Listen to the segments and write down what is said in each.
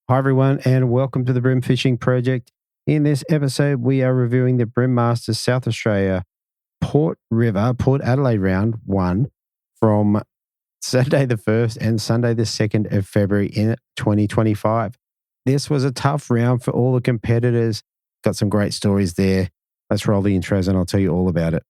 Hi everyone and welcome to the Bream Fishing Project. In this episode, we are reviewing the Bream Masters South Australia Port Adelaide Round 1 from Saturday the 1st and Sunday the 2nd of February in 2025. This was a tough round for all the competitors. Got some great stories there. Let's roll the intros and I'll tell you all about it.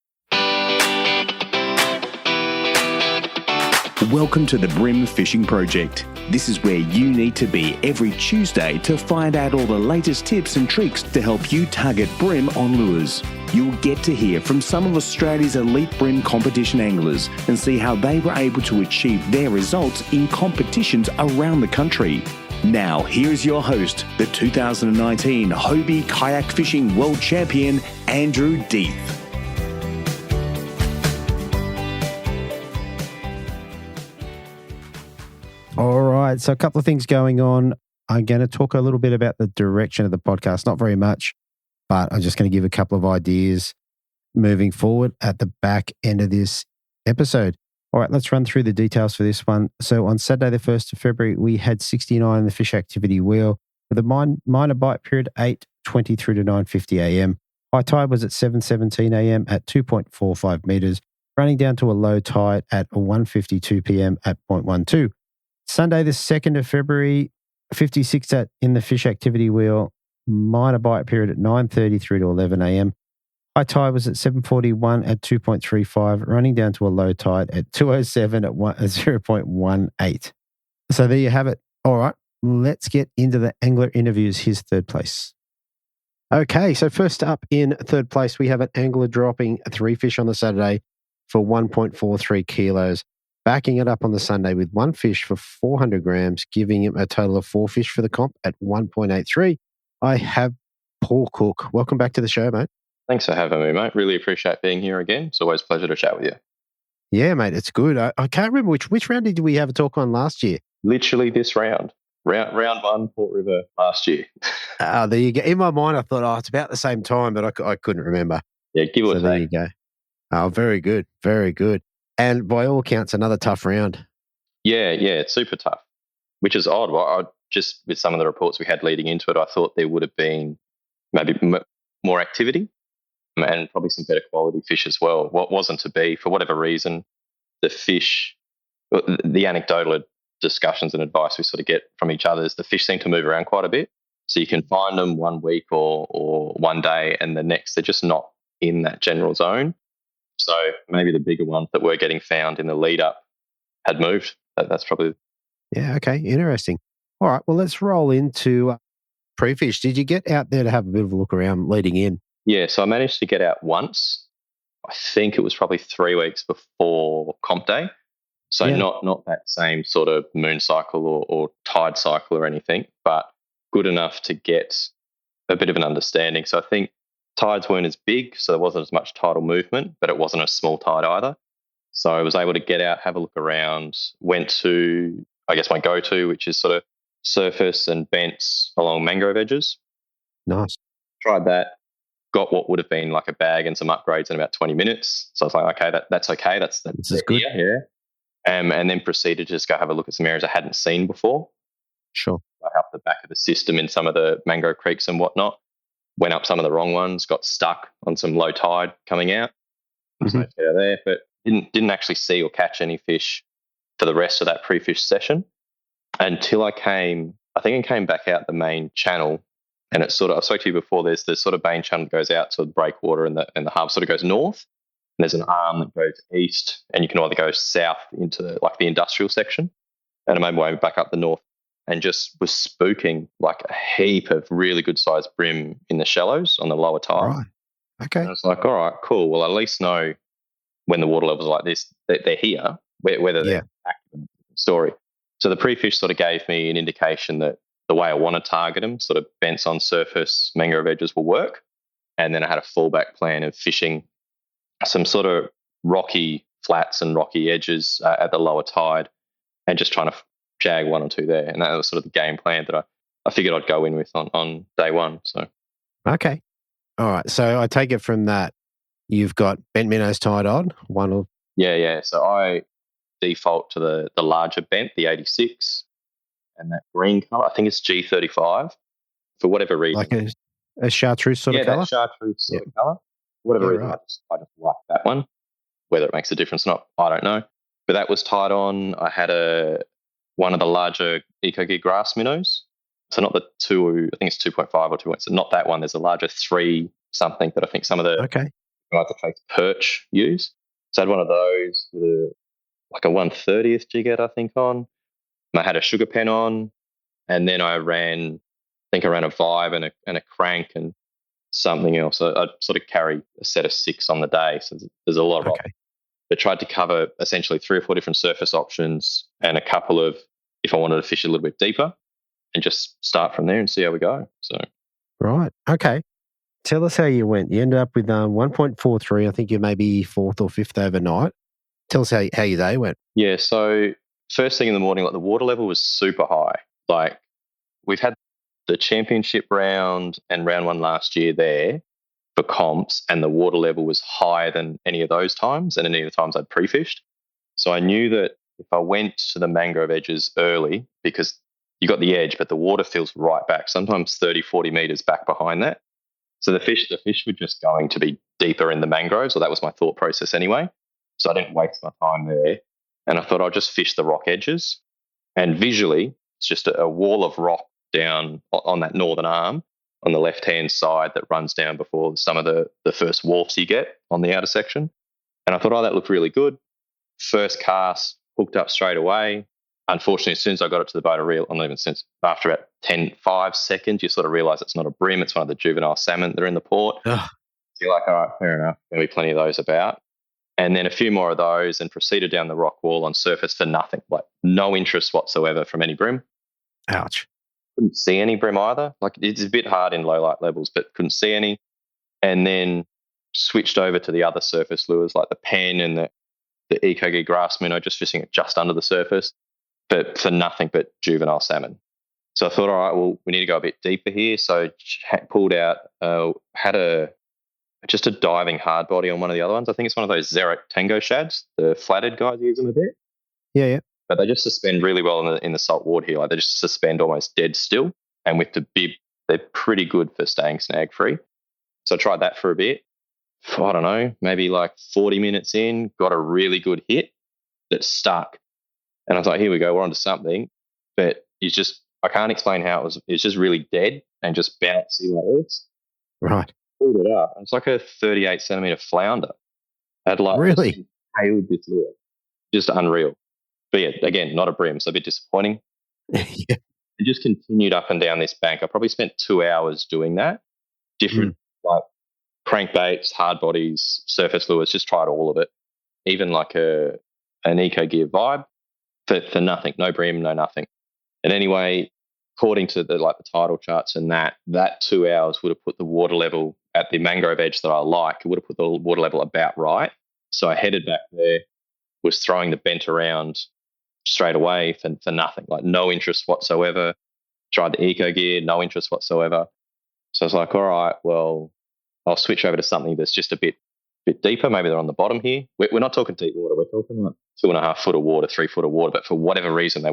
Welcome to the Bream Fishing Project. This is where you need to be every Tuesday to find out all the latest tips and tricks to help you target bream on lures. You'll get to hear from some of Australia's elite bream competition anglers and see how they were able to achieve their results in competitions around the country. Now, here's your host, the 2019 Hobie Kayak Fishing World Champion, Andrew Deeth. All right, so a couple of things going on. I'm going to talk a little bit about the direction of the podcast, not very much, but I'm just going to give a couple of ideas moving forward at the back end of this episode. All right, let's run through the details for this one. So on Saturday, the 1st of February, we had 69 in the fish activity wheel with a minor bite period 8:20 through to 9:50 a.m. High tide was at 7:17 a.m. at 2.45 meters, running down to a low tide at 1:52 p.m. at 0.12. Sunday, the 2nd of February, 56 in the fish activity wheel, minor bite period at 9:30 through to 11 a.m. High tide was at 7:41 at 2.35, running down to a low tide at 2:07 at 0.18. So there you have it. All right, let's get into the angler interviews. Here's third place. Okay, so first up in third place, we have an angler dropping 3 fish on the Saturday for 1.43 kilos. Backing it up on the Sunday with 1 fish for 400 grams, giving him a total of 4 fish for the comp at 1.83. I have Paul Cook. Welcome back to the show, mate. Thanks for having me, mate. Really appreciate being here again. It's always a pleasure to chat with you. Yeah, mate, it's good. I can't remember which round did we have a talk on last year? Literally this round. Round 1, Port River last year. There you go. In my mind, I thought, it's about the same time, but I couldn't remember. Yeah, give or take. There you go. Oh, very good. Very good. And by all accounts, another tough round. Yeah, it's super tough, which is odd. I just, with some of the reports we had leading into it, I thought there would have been maybe more activity and probably some better quality fish as well. What wasn't to be, for whatever reason, the fish, the anecdotal discussions and advice we sort of get from each other is the fish seem to move around quite a bit. So you can find them one week or one day and the next, they're just not in that general zone. So maybe the bigger ones that were getting found in the lead up had moved. That's probably... Yeah, okay, interesting. All right, well, let's roll into pre-fish. Did you get out there to have a bit of a look around leading in? Yeah, so I managed to get out once. I think it was probably 3 weeks before comp day. So not that same sort of moon cycle or tide cycle or anything, but good enough to get a bit of an understanding. So I think tides weren't as big, so there wasn't as much tidal movement, but it wasn't a small tide either. So I was able to get out, have a look around, went to, I guess, my go-to, which is sort of surface and bents along mangrove edges. Nice. Tried that, got what would have been like a bag and some upgrades in about 20 minutes. So I was like, okay, that's okay. That's good. Yeah. And then proceeded to just go have a look at some areas I hadn't seen before. Sure. Like up the back of the system in some of the mangrove creeks and whatnot. Went up some of the wrong ones, got stuck on some low tide coming out. So out there, but didn't actually see or catch any fish for the rest of that pre-fish session until I came back out the main channel, and it's sort of, I spoke to you before, there's the sort of main channel that goes out to the breakwater and the harbour sort of goes north, and there's an arm that goes east, and you can either go south into like the industrial section, and I made my way back up the north and just was spooking like a heap of really good sized bream in the shallows on the lower tide. Right. Okay. And I was like, all right, cool. Well, at least know when the water levels are like this, they're here, whether they're active in the story. So the pre-fish sort of gave me an indication that the way I want to target them, sort of bents on surface mangrove edges, will work. And then I had a fallback plan of fishing some sort of rocky flats and rocky edges at the lower tide and just trying to jag one or two there. And that was sort of the game plan that I figured I'd go in with on day one. So, okay. All right. So I take it from that you've got bent minnows tied on, one or... Yeah. So I default to the larger bent, the 86. and that green colour. I think it's G35 for whatever reason. Like a chartreuse sort of colour? Yeah, that chartreuse sort of colour. For whatever reason, right. I just like that one. Whether it makes a difference or not, I don't know. But that was tied on. I had one of the larger EcoGear grass minnows. So not the 2, I think it's 2.5 or 2. So not that one. There's a larger 3 something that I think some of the perch use. So I had one of those with like a 1/30th jigget, I think, on. And I had a sugar pen on. And then I ran a vibe and a crank and something else. So I'd sort of carry a set of 6 on the day. So there's a lot of options. But tried to cover essentially 3 or 4 different surface options and a couple of, if I wanted to fish a little bit deeper, and just start from there and see how we go. So, right. Okay. Tell us how you went. You ended up with 1.43. I think you may be 4th or 5th overnight. Tell us how your day went. Yeah. So first thing in the morning, like the water level was super high. Like we've had the championship round and round 1 last year there for comps, and the water level was higher than any of those times and any of the times I'd pre-fished. So I knew that if I went to the mangrove edges early, because you got the edge, but the water feels right back, sometimes 30, 40 metres back behind that. So the fish were just going to be deeper in the mangroves, or that was my thought process anyway. So I didn't waste my time there. And I thought I'll just fish the rock edges. And visually, it's just a wall of rock down on that northern arm on the left-hand side that runs down before some of the first wharfs you get on the outer section. And I thought, that looked really good. First cast, hooked up straight away. Unfortunately, as soon as I got it to the boat, after about 5 seconds, you sort of realise it's not a bream, it's one of the juvenile salmon that are in the port. Ugh. So you're like, all right, fair enough. There'll be plenty of those about. And then a few more of those and proceeded down the rock wall on surface for nothing, like no interest whatsoever from any bream. Ouch. Couldn't see any bream either. Like it's a bit hard in low light levels, but couldn't see any. And then switched over to the other surface lures like the pen and the EcoGear grass minnow, just fishing it just under the surface, but for nothing but juvenile salmon. So I thought, all right, well, we need to go a bit deeper here. So pulled out, had just a diving hard body on one of the other ones. I think it's one of those Xeric Tango shads. The flathead guys use them a bit. Yeah. But they just suspend really well in the salt water here. Like they just suspend almost dead still. And with the bib, they're pretty good for staying snag free. So I tried that for a bit. I don't know, maybe like 40 minutes in, got a really good hit that stuck. And I was like, here we go, we're onto something. But I can't explain how it's just really dead and just bouncy like this. Right. Pulled it up. It's like a 38 centimetre flounder. I'd like really hailed this lure. Just unreal. But yeah, again, not a bream, so a bit disappointing. Yeah. It just continued up and down this bank. I probably spent 2 hours doing that. Different like crankbaits, hard bodies, surface lures, just tried all of it. Even like an EcoGear vibe for nothing, no bream, no nothing. And anyway, according to the tidal charts and that 2 hours would have put the water level at the mangrove edge that I like. It would have put the water level about right. So I headed back there, was throwing the bent around straight away for nothing, like no interest whatsoever. Tried the EcoGear, no interest whatsoever. So I was like, all right, well, I'll switch over to something that's just a bit deeper. Maybe they're on the bottom here. We're not talking deep water. We're talking like 2.5 foot of water, 3 foot of water. But for whatever reason,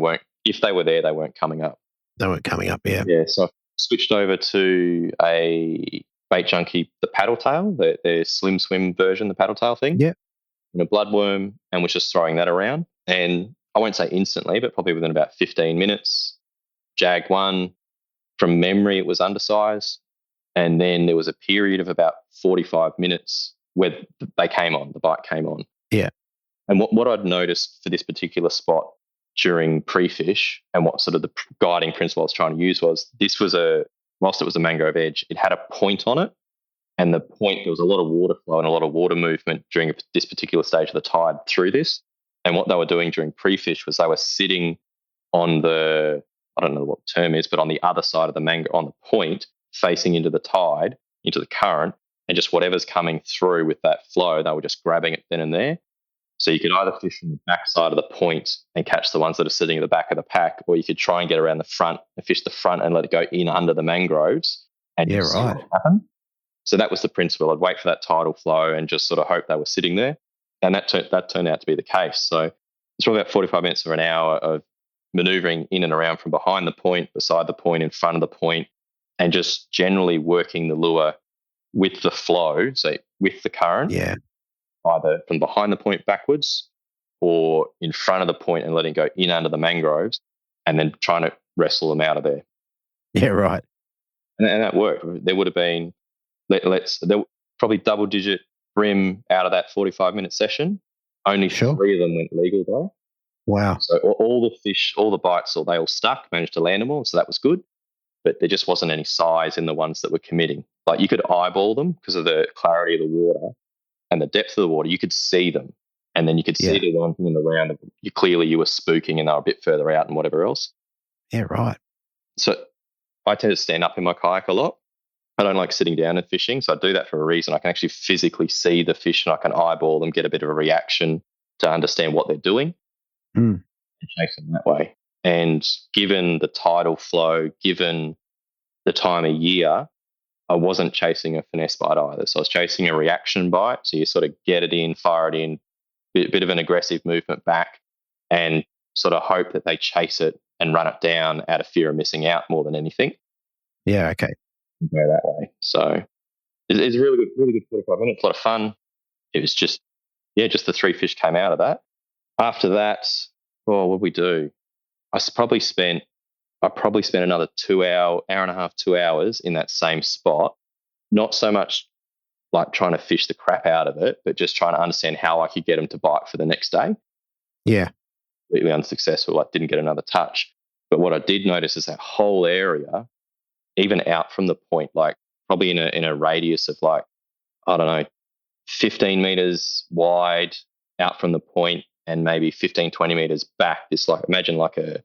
if they were there, they weren't coming up. They weren't coming up, yeah. Yeah, so I switched over to a bait junkie, the paddle tail, their slim swim version, the paddle tail thing. Yeah. And a bloodworm, and was just throwing that around. And I won't say instantly, but probably within about 15 minutes, jagged one. From memory, it was undersized. And then there was a period of about 45 minutes where the bite came on. Yeah. And what I'd noticed for this particular spot during pre-fish and what sort of the guiding principle I was trying to use was whilst it was a mangrove edge, it had a point on it. And the point, there was a lot of water flow and a lot of water movement during this particular stage of the tide through this. And what they were doing during pre-fish was they were sitting on I don't know what the term is, but on the other side of the mangrove, on the point, facing into the tide, into the current, and just whatever's coming through with that flow, they were just grabbing it then and there. So you could either fish from the back side of the point and catch the ones that are sitting at the back of the pack, or you could try and get around the front and fish the front and let it go in under the mangroves and see what happen. So that was the principle. I'd wait for that tidal flow and just sort of hope they were sitting there. And that turned out to be the case. So it's probably about 45 minutes or an hour of maneuvering in and around from behind the point, beside the point, in front of the point, and just generally working the lure with the flow, so with the current, either from behind the point backwards or in front of the point and letting it go in under the mangroves, and then trying to wrestle them out of there. Yeah, right. And that worked. There would have been, there probably double-digit bream out of that 45-minute session. Only 3 of them went legal, though. Wow. So all the fish, all the bites, they all stuck, managed to land them all, so that was good. But there just wasn't any size in the ones that were committing. Like, you could eyeball them because of the clarity of the water and the depth of the water. You could see them, and then you could see the one thing in the round. You were spooking, and they were a bit further out and whatever else. Yeah, right. So I tend to stand up in my kayak a lot. I don't like sitting down and fishing, so I do that for a reason. I can actually physically see the fish, and I can eyeball them, get a bit of a reaction to understand what they're doing, and chase them that way. And given the tidal flow, given the time of year, I wasn't chasing a finesse bite either. So I was chasing a reaction bite. So you sort of get it in, fire it in, bit of an aggressive movement back, and sort of hope that they chase it and run it down out of fear of missing out more than anything. Yeah, okay. Go that way. So it's a really good 45 minutes, a lot of fun. It was just the 3 fish came out of that. After that, what did we do? I probably spent another hour and a half, 2 hours in that same spot. Not so much like trying to fish the crap out of it, but just trying to understand how I could get them to bite for the next day. Yeah. Completely unsuccessful. I didn't get another touch. But what I did notice is that whole area, even out from the point, like probably in a radius of 15 meters wide out from the point and maybe 15, 20 meters back. This, like, imagine like a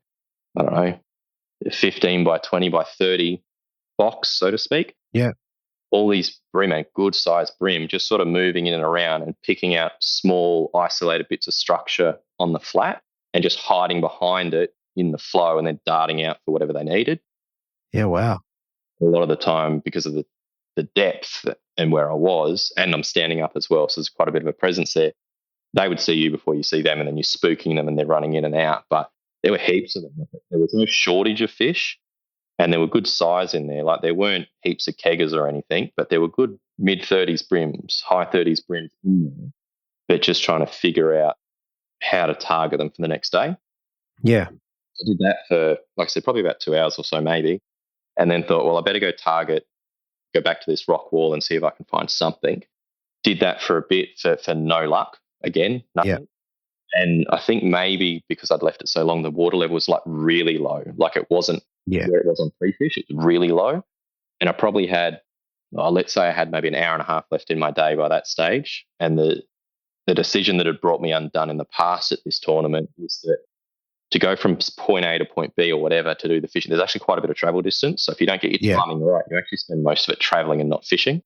15 by 20 by 30 box, so to speak. Yeah. All these bream, good sized bream, just sort of moving in and around and picking out small isolated bits of structure on the flat and just hiding behind it in the flow and then darting out for whatever they needed. Yeah, wow. A lot of the time, because of the depth and where I was, and I'm standing up as well, so there's quite a bit of a presence there, they would see you before you see them, and then you're spooking them and they're running in and out. But there were heaps of them. There was no shortage of fish, and there were good size in there. Like, there weren't heaps of keggers or anything, but there were good mid-30s brims, high 30s brims in there, but just trying to figure out how to target them for the next day. Yeah. I did that for, like I said, probably about 2 hours or so maybe, and then thought, well, I better go back to this rock wall and see if I can find something. Did that for a bit for no luck. Again, nothing. Yeah. And I think maybe because I'd left it so long, the water level was like really low. Like, it wasn't where it was on pre-fish. It was really low. And I probably had, let's say I had maybe an hour and a half left in my day by that stage. And the decision that had brought me undone in the past at this tournament is that to go from point A to point B or whatever to do the fishing, there's actually quite a bit of travel distance. So if you don't get your timing right, you actually spend most of it traveling and not fishing.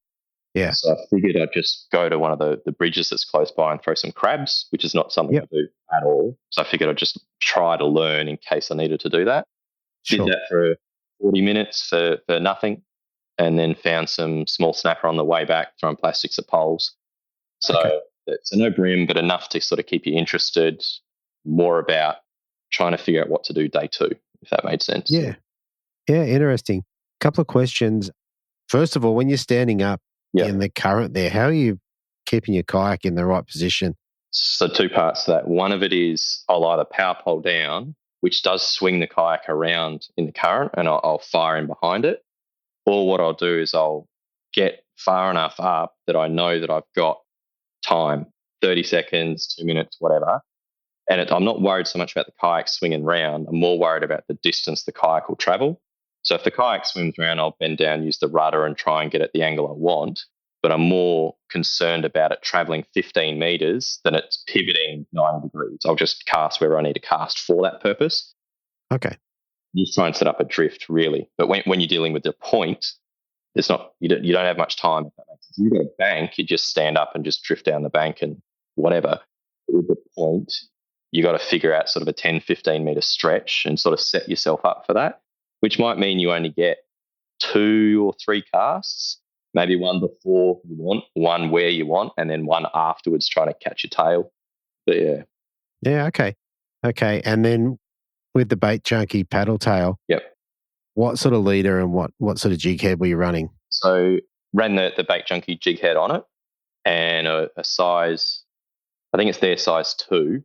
Yeah. So I figured I'd just go to one of the bridges that's close by and throw some crabs, which is not something I do at all. So I figured I'd just try to learn in case I needed to do that. Sure. Did that for 40 minutes for nothing, and then found some small snapper on the way back, throwing plastics at poles. So it's a no bream, but enough to sort of keep you interested, more about trying to figure out what to do day 2, if that made sense. Yeah. Yeah, interesting. Couple of questions. First of all, when you're standing up in the current there, how are you keeping your kayak in the right position? So 2 parts to that. One of it is I'll either power pole down, which does swing the kayak around in the current, and I'll fire in behind it. Or what I'll do is I'll get far enough up that I know that I've got time, 30 seconds, 2 minutes, whatever. And I'm not worried so much about the kayak swinging round. I'm more worried about the distance the kayak will travel. So if the kayak swims around, I'll bend down, use the rudder and try and get at the angle I want. But I'm more concerned about it traveling 15 meters than it's pivoting 90 degrees. I'll just cast wherever I need to cast for that purpose. Okay. You just try and set up a drift, really. But when you're dealing with the point, you don't have much time. If that makes sense. If you've got a bank, you just stand up and just drift down the bank and whatever. With the point, you got to figure out sort of a 10, 15 meter stretch and sort of set yourself up for that, which might mean you only get 2 or 3 casts, maybe one before you want, one where you want, and then one afterwards trying to catch your tail. But yeah. Yeah, okay. Okay. And then with the bait junkie paddle tail, Yep. what sort of leader and what sort of jig head were you running? So ran the bait junkie jig head on it, and a size, I think it's their size 2,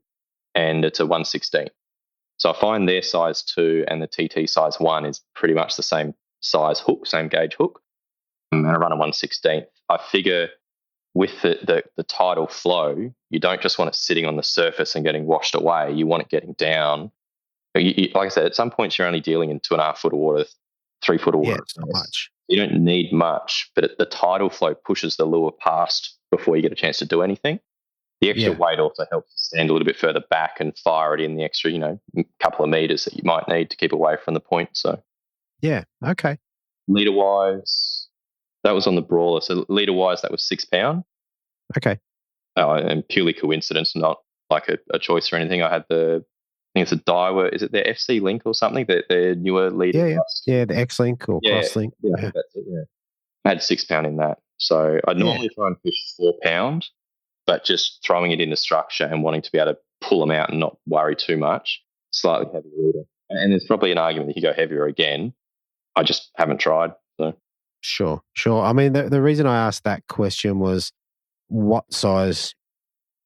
and it's a 1/16. So I find their size 2 and the TT size 1 is pretty much the same size hook, same gauge hook, and I run a 1/16. I figure with the tidal flow, you don't just want it sitting on the surface and getting washed away. You want it getting down. Like I said, at some points you're only dealing in 2.5 foot of water, 3 foot of water. Yeah, it's not much. You don't need much, but the tidal flow pushes the lure past before you get a chance to do anything. The extra weight also helps you stand a little bit further back and fire it in the extra, couple of meters that you might need to keep away from the point. So, yeah, okay. Leader wise, that was on the brawler. So leader wise, that was £6. Okay. And purely coincidence, not like a choice or anything. I had I think it's a Daiwa. Is it their FC Link or something? Their newer leader. Yeah, the X Link or Cross Link. Yeah, that's it. Yeah, I had £6 in that. So I normally try and fish £4, but just throwing it into structure and wanting to be able to pull them out and not worry too much. Slightly heavier leader, and there's probably an argument that you go heavier again. I just haven't tried. So sure. I mean, the reason I asked that question was what size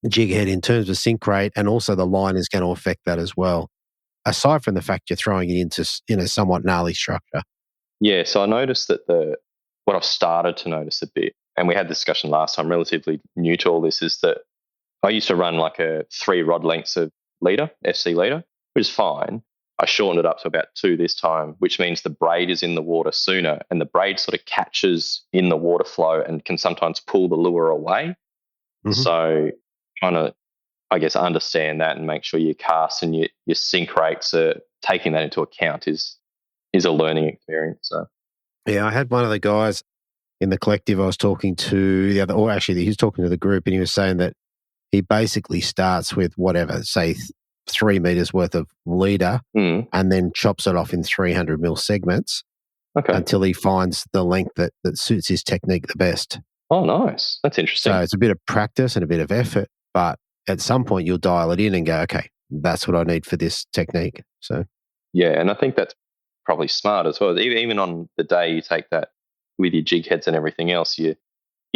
jig head in terms of sink rate, and also the line is going to affect that as well. Aside from the fact you're throwing it into somewhat gnarly structure. Yeah, so I noticed that what I've started to notice a bit, and we had this discussion last time, relatively new to all this, is that I used to run like a 3 rod lengths of leader, FC leader, which is fine. I shortened it up to about 2 this time, which means the braid is in the water sooner, and the braid sort of catches in the water flow and can sometimes pull the lure away. Mm-hmm. So trying to, I guess, understand that and make sure your casts and your sink rates are taking that into account is a learning experience. So yeah, I had one of the guys in the collective I was talking to the other, or actually he was talking to the group, and he was saying that he basically starts with whatever, say 3 meters worth of leader, and then chops it off in 300 mil segments until he finds the length that suits his technique the best. Oh, nice. That's interesting. So it's a bit of practice and a bit of effort, but at some point you'll dial it in and go, okay, that's what I need for this technique. So yeah, and I think that's probably smart as well. Even on the day you take that with your jig heads and everything else, you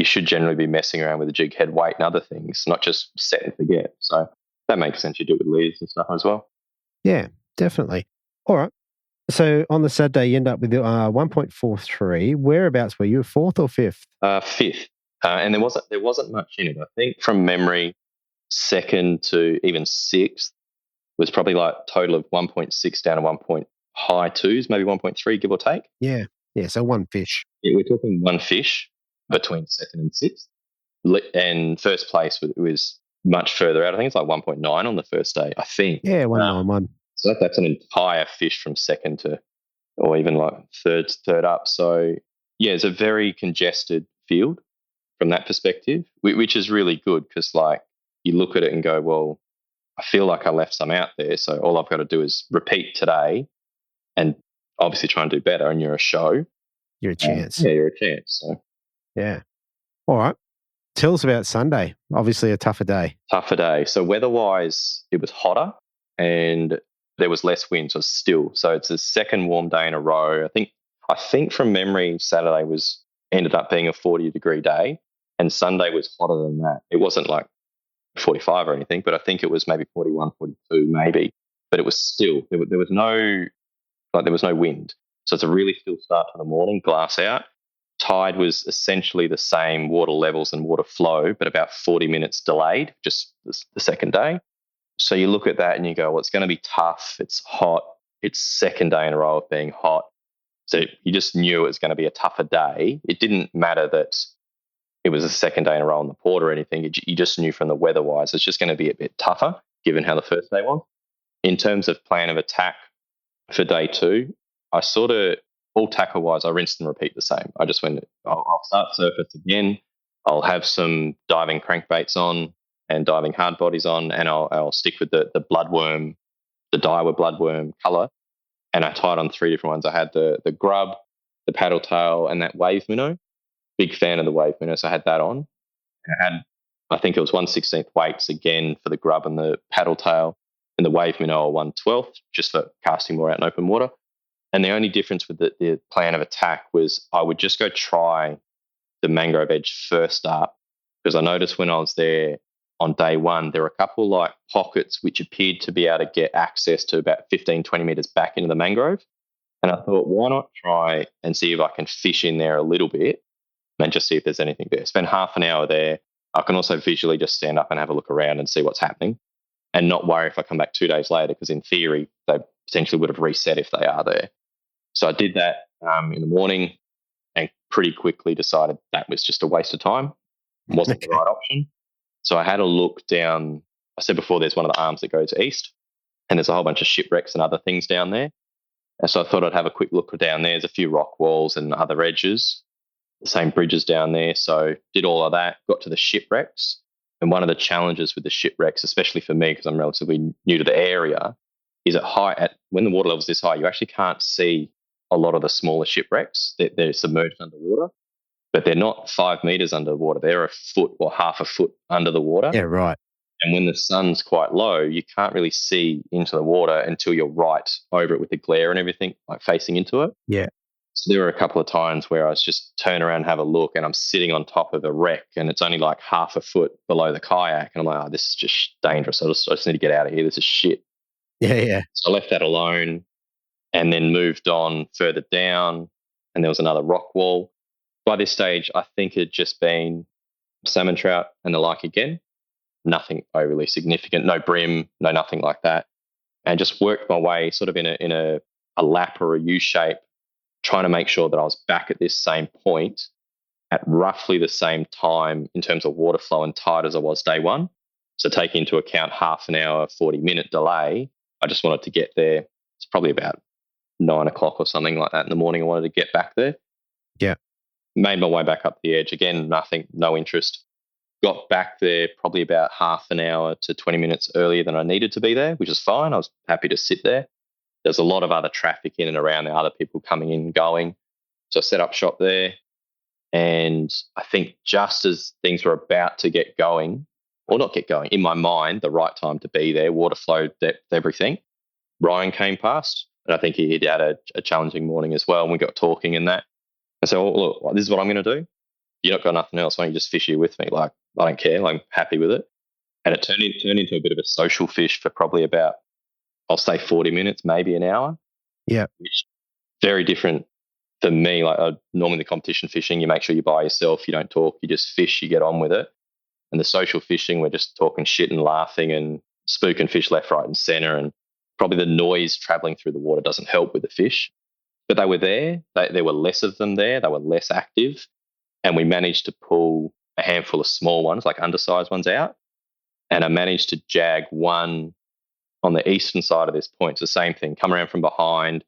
should generally be messing around with the jig head weight and other things, not just set and forget. So that makes sense. You do it with leaders and stuff as well. Yeah, definitely. All right. So on the Saturday, you end up with 1.43. Whereabouts were you? 4th or 5th? 5th. And there wasn't much in it. I think from memory, 2nd to even 6th was probably like total of 1.6 down to 1. High 2s, maybe 1.3, give or take. Yeah. So 1 fish. Yeah, we're talking 1 fish between 2nd and 6th. And first place was much further out. I think it's like 1.9 on the first day, I think. Yeah, 191. So that's an entire fish from 2nd to, or even like third up. So yeah, it's a very congested field from that perspective, which is really good because like you look at it and go, well, I feel like I left some out there. So all I've got to do is repeat today and obviously try and do better. And you're a show. You're a chance. You're a chance. So yeah. All right. Tell us about Sunday. Obviously a tougher day. So weather-wise, it was hotter and there was less wind, so still. So it's the second warm day in a row. I think from memory, Saturday ended up being a 40-degree day, and Sunday was hotter than that. It wasn't like 45 or anything, but I think it was maybe 41, 42 maybe. But it was still, there was no wind. So it's a really still start to the morning, glass out. Tide was essentially the same water levels and water flow, but about 40 minutes delayed, just the second day. So you look at that and you go, well, it's going to be tough. It's hot. It's second day in a row of being hot. So you just knew it was going to be a tougher day. It didn't matter that it was a second day in a row on the port or anything. You just knew from the weather-wise it's just going to be a bit tougher given how the first day was. In terms of plan of attack for day 2, I sort of, all tackle-wise, I rinsed and repeat the same. I just went, I'll start surface again. I'll have some diving crankbaits on and diving hard bodies on, and I'll stick with the bloodworm, the Daiwa bloodworm colour. And I tied on 3 different ones. I had the grub, the paddle tail, and that wave minnow. Big fan of the wave minnow, so I had that on. And I think it was 1/16 weights again for the grub and the paddle tail. and the wave minnow are 1/12, just for casting more out in open water. And the only difference with the plan of attack was I would just go try the mangrove edge first up, because I noticed when I was there on day one, there were a couple like pockets which appeared to be able to get access to about 15, 20 meters back into the mangrove. And I thought, why not try and see if I can fish in there a little bit and just see if there's anything there. Spend half an hour there. I can also visually just stand up and have a look around and see what's happening and not worry if I come back 2 days later, because in theory, they potentially would have reset if they are there. So I did that in the morning and pretty quickly decided that was just a waste of time. It wasn't the right option. So I had a look down. I said before, there's one of the arms that goes east, and there's a whole bunch of shipwrecks and other things down there. And so I thought I'd have a quick look down there. There's a few rock walls and other edges, the same bridges down there. So did all of that, got to the shipwrecks. And one of the challenges with the shipwrecks, especially for me, because I'm relatively new to the area, is when the water level's this high, you actually can't see a lot of the smaller shipwrecks. They're submerged underwater, but they're not 5 meters underwater. They're a foot or half a foot under the water. Yeah, right. And when the sun's quite low, you can't really see into the water until you're right over it with the glare and everything, like facing into it. Yeah. So there were a couple of times where I was just turn around and have a look, and I'm sitting on top of a wreck and it's only like half a foot below the kayak. And I'm like, oh, this is just dangerous. I just need to get out of here. This is shit. Yeah, yeah. So I left that alone and then moved on further down, and there was another rock wall. By this stage, I think it had just been salmon trout and the like again. Nothing overly significant, no bream, no nothing like that. And just worked my way sort of in a lap or a U shape, trying to make sure that I was back at this same point at roughly the same time in terms of water flow and tide as I was day one. So taking into account half an hour, 40-minute delay, I just wanted to get there. It's probably about 9 o'clock or something like that in the morning. I wanted to get back there. Yeah. Made my way back up the edge. Again, nothing, no interest. Got back there probably about half an hour to 20 minutes earlier than I needed to be there, which is fine. I was happy to sit there. There's a lot of other traffic in and around there, other people coming in and going. So I set up shop there. And I think just as things were about to get going, or not get going, in my mind, the right time to be there, water flow, depth, everything, Ryan came past. And I think he'd had a challenging morning as well. And we got talking and that. I said, well, look, this is what I'm going to do. You've not got nothing else. Why don't you just fish here with me? Like, I don't care. I'm happy with it. And it turned into a bit of a social fish for probably about, I'll say 40 minutes, maybe an hour. Yeah. Which very different for me. Like normally the competition fishing, you make sure you're by yourself. You don't talk. You just fish. You get on with it. And the social fishing, we're just talking shit and laughing and spooking fish left, right, and center. And probably the noise traveling through the water doesn't help with the fish. But they were there. There were less of them there. They were less active. And we managed to pull a handful of small ones, like undersized ones out. And I managed to jag one on the eastern side of this point. It's the same thing. Come around from behind,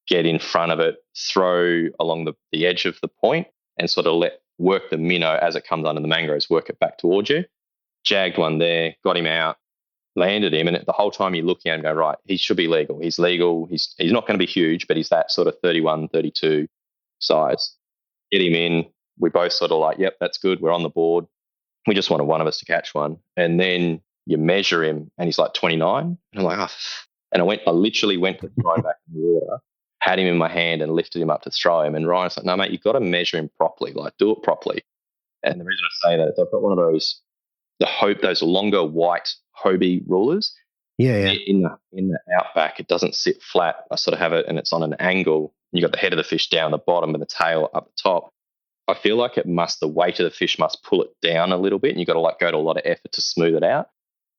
get in front of it, throw along the edge of the point and sort of work the minnow as it comes under the mangroves, work it back towards you. Jagged one there, got him out, landed him. And the whole time you're looking at him, go, right, he should be legal. He's legal. He's not going to be huge, but he's that sort of 31, 32 size. Get him in. We both sort of like, yep, that's good. We're on the board. We just wanted one of us to catch one. And then you measure him and he's like 29. And I'm like, oh. And I literally went to throw him back in the water, had him in my hand and lifted him up to throw him. And Ryan's like, no, mate, you've got to measure him properly. Like, do it properly. And the reason I say that is I've got one of those longer white Hobie rulers. Yeah. In the outback, it doesn't sit flat. I sort of have it and it's on an angle. You got the head of the fish down the bottom and the tail up the top. I feel like the weight of the fish must pull it down a little bit, and you've got to go to a lot of effort to smooth it out.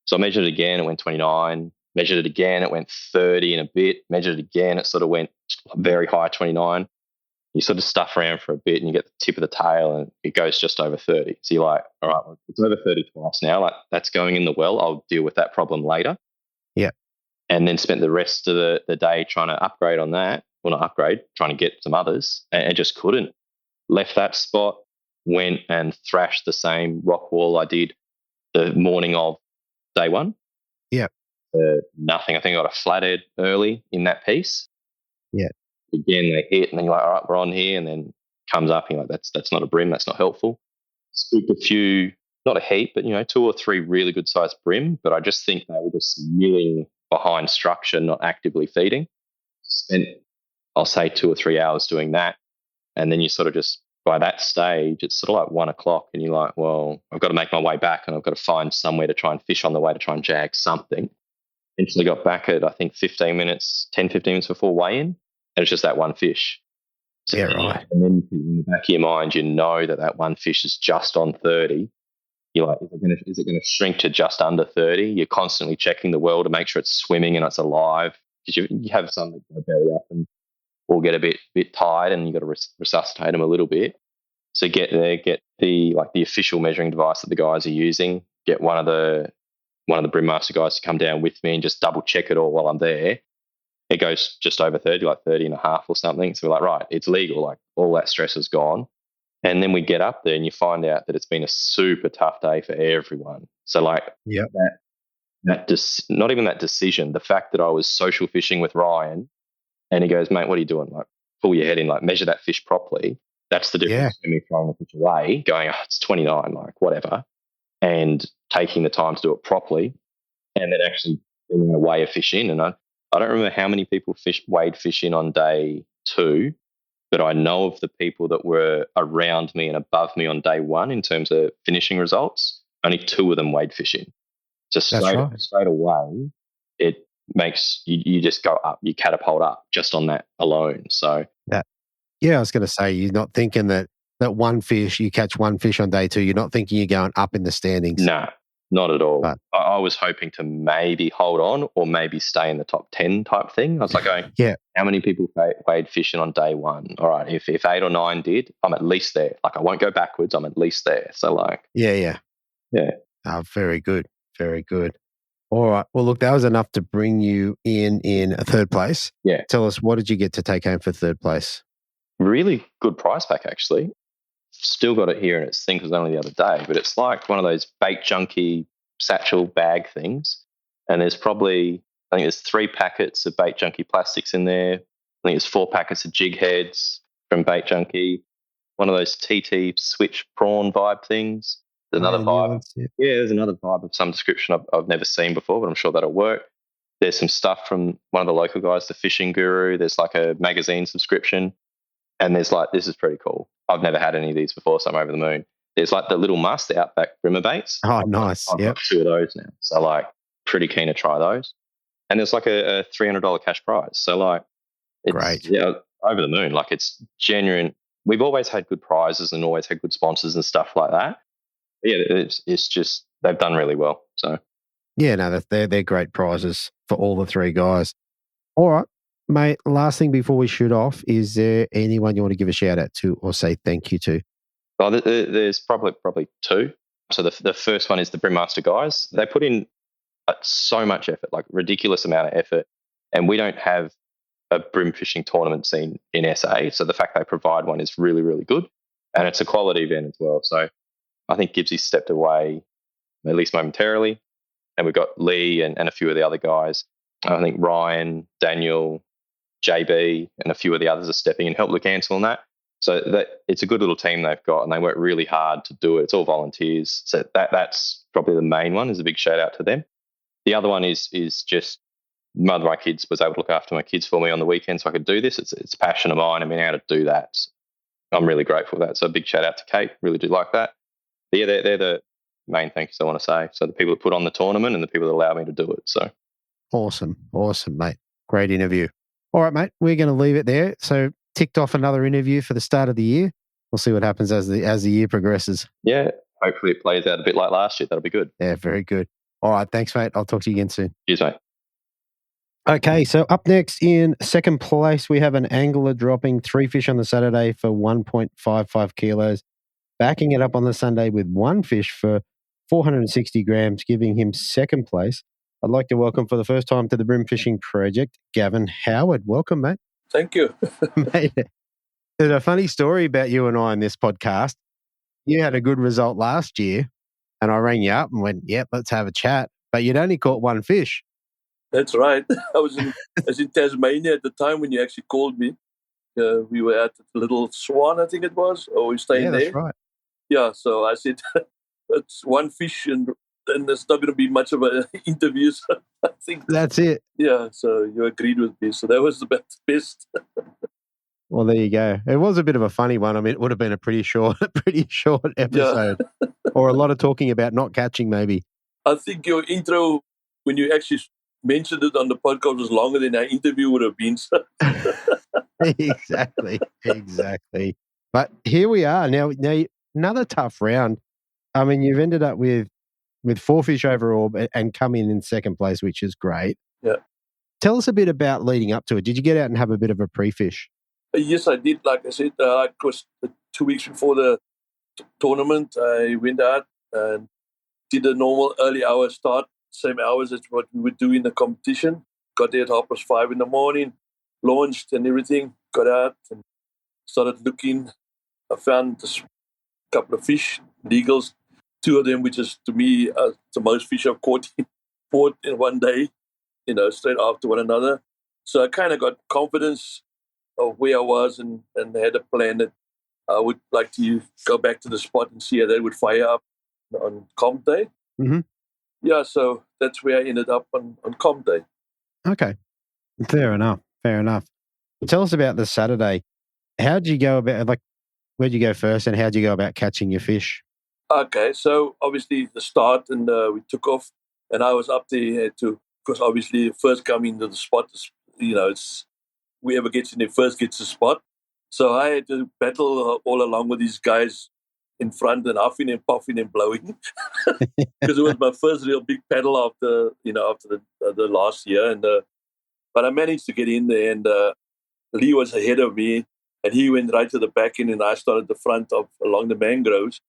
So I measured it again, it went 29. Measured it again, it went 30 and a bit. Measured it again, it sort of went very high, 29. You sort of stuff around for a bit and you get the tip of the tail and it goes just over 30. So you're like, all right, well, it's over 30 twice now. Like, that's going in the well. I'll deal with that problem later. Yeah. And then spent the rest of the day trying to upgrade on that. Well, not upgrade, trying to get some others and just couldn't. Left that spot, went and thrashed the same rock wall I did the morning of day one. Yeah. Nothing. I think I got a flathead early in that piece. Yeah. Again, they hit and then you're like, all right, we're on here. And then comes up and you're like, that's not a bream. That's not helpful. Spooked a few, not a heap, but, 2 or 3 really good sized bream. But I just think they were just milling behind structure, not actively feeding. Spent, I'll say, 2 or 3 hours doing that. And then you sort of just, by that stage, it's sort of like 1 o'clock and you're like, well, I've got to make my way back and I've got to find somewhere to try and fish on the way to try and jag something. Eventually got back at, I think, 15 minutes before weigh-in. And it's just that one fish. So, yeah, right. And then in the back of your mind, you know that one fish is just on 30. You're like, is it going to shrink to just under 30? You're constantly checking the well to make sure it's swimming and it's alive, because you have some that go belly up and will get a bit tired, and you've got to resuscitate them a little bit. So get the official measuring device that the guys are using. Get one of the Bream Master guys to come down with me and just double check it all while I'm there. It goes just over 30, like 30 and a half or something. So we're like, right, it's legal. Like all that stress is gone. And then we get up there and you find out that it's been a super tough day for everyone. So like not even that decision, the fact that I was social fishing with Ryan and he goes, mate, what are you doing? Like pull your head in, like measure that fish properly. That's the difference between me throwing the fish away, going, oh, it's 29, like whatever, and taking the time to do it properly and then actually bringing a weigh a fish in. And I don't remember how many people weighed fish in on day 2, but I know of the people that were around me and above me on day 1 in terms of finishing results. Only 2 of them weighed fish in. Just straight away, it makes you just go up, you catapult up just on that alone. So I was going to say, you're not thinking that one fish, you catch one fish on day 2, you're not thinking you're going up in the standings. No, not at all. But I was hoping to maybe hold on or maybe stay in the top 10 type thing. I was like going, how many people weighed fishing on day 1? All right, if 8 or 9 did, I'm at least there. Like I won't go backwards, I'm at least there. So like... Yeah. Oh, very good. Very good. All right. Well, look, that was enough to bring you in a 3rd place. Yeah. Tell us, what did you get to take home for 3rd place? Really good prize pack, actually. Still got it here in its thing because it was only the other day, but it's like one of those bait junkie satchel bag things. And there's probably, I think there's 3 packets of bait junkie plastics in there. I think there's 4 packets of jig heads from bait junkie. One of those TT switch prawn vibe things. There's another vibe. There's another vibe of some description I've never seen before, but I'm sure that'll work. There's some stuff from one of the local guys, the Fishing Guru. There's like a magazine subscription. And there's like, this is pretty cool. I've never had any of these before, so I'm over the moon. There's like the little must Outback brimmer baits. Oh, nice. I've got 2 of those now. So like pretty keen to try those. And there's like a $300 cash prize. So like, it's, great. Yeah, over the moon. Like it's genuine. We've always had good prizes and always had good sponsors and stuff like that. But yeah, it's just, they've done really well. So yeah, no, they're great prizes for all the 3 guys. All right. Mate, last thing before we shoot off, is there anyone you want to give a shout out to or say thank you to? Well, there's probably 2. So the first one is the Bream Master guys. They put in so much effort, like ridiculous amount of effort, and we don't have a bream fishing tournament scene in SA. So the fact they provide one is really, really good, and it's a quality event as well. So I think Gibbsy stepped away, at least momentarily, and we've got Lee and a few of the other guys. I think Ryan, Daniel, JB, and a few of the others are stepping in, help look Ansel on that. So that it's a good little team they've got, and they work really hard to do it. It's all volunteers. So that's probably the main one, is a big shout out to them. The other one is just mother of my kids was able to look after my kids for me on the weekend so I could do this. It's a passion of mine. I mean, how to do that. So I'm really grateful for that. So a big shout out to Kate. Really do like that. But yeah, they're the main thanks I want to say. So the people that put on the tournament and the people that allow me to do it. So awesome, mate. Great interview. All right, mate. We're going to leave it there. So ticked off another interview for the start of the year. We'll see what happens as the year progresses. Yeah, hopefully it plays out a bit like last year. That'll be good. Yeah, very good. All right, thanks, mate. I'll talk to you again soon. Cheers, mate. Okay, so up next in 2nd place, we have an angler dropping 3 fish on the Saturday for 1.55 kilos, backing it up on the Sunday with 1 fish for 460 grams, giving him 2nd place. I'd like to welcome for the first time to the Bream Fishing Project, Gavin Howard. Welcome, mate. Thank you. Mate, there's a funny story about you and I in this podcast. You had a good result last year, and I rang you up and went, yep, let's have a chat. But you'd only caught 1 fish. That's right. I was in Tasmania at the time when you actually called me. We were at Little Swan, I think it was, or we stayed there. That's right. Yeah, so I said, it's 1 fish, and then there's not going to be much of an interview. So I think That's it. Yeah, so you agreed with me. So that was the best. Well, there you go. It was a bit of a funny one. I mean, it would have been a pretty short episode, or a lot of talking about not catching, maybe. I think your intro, when you actually mentioned it on the podcast, was longer than our interview would have been. So. Exactly. But here we are now. Another tough round. I mean, you've ended up with 4 fish overall and come in second place, which is great. Yeah. Tell us a bit about leading up to it. Did you get out and have a bit of a pre-fish? Yes, I did. Like I said, it was 2 weeks before the tournament. I went out and did a normal early hour start, same hours as what we would do in the competition. Got there at 5:30 in the morning, launched and everything, got out and started looking. I found a couple of fish, legals, 2 of them, which is to me the most fish I've caught in one day, straight after one another. So I kind of got confidence of where I was and had a plan that I would like to go back to the spot and see how they would fire up on comp day. Mm-hmm. Yeah, so that's where I ended up on comp day. Okay. Fair enough. Tell us about the Saturday. How'd you go about, where'd you go first and how'd you go about catching your fish? Okay, so obviously the start and we took off and I was up there because obviously first coming to the spot, it's whoever gets in there first gets the spot. So I had to battle all along with these guys in front and huffing and puffing and blowing because it was my first real big paddle after the last year. But I managed to get in there and Lee was ahead of me and he went right to the back end and I started the front along the mangroves.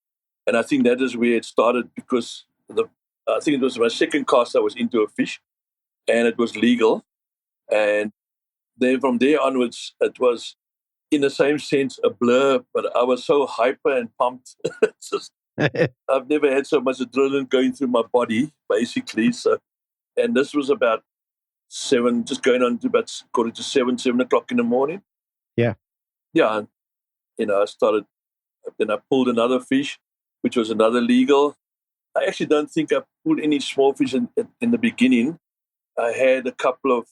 And I think that is where it started because I think it was my second cast I was into a fish and it was legal. And then from there onwards, it was in the same sense a blur, but I was so hyper and pumped. I've never had so much adrenaline going through my body, basically. So, and this was about 7, just going on to about 7 o'clock in the morning. Yeah. Yeah. And, I started, then I pulled another fish, which was another legal. I actually don't think I pulled any small fish in the beginning. I had a couple of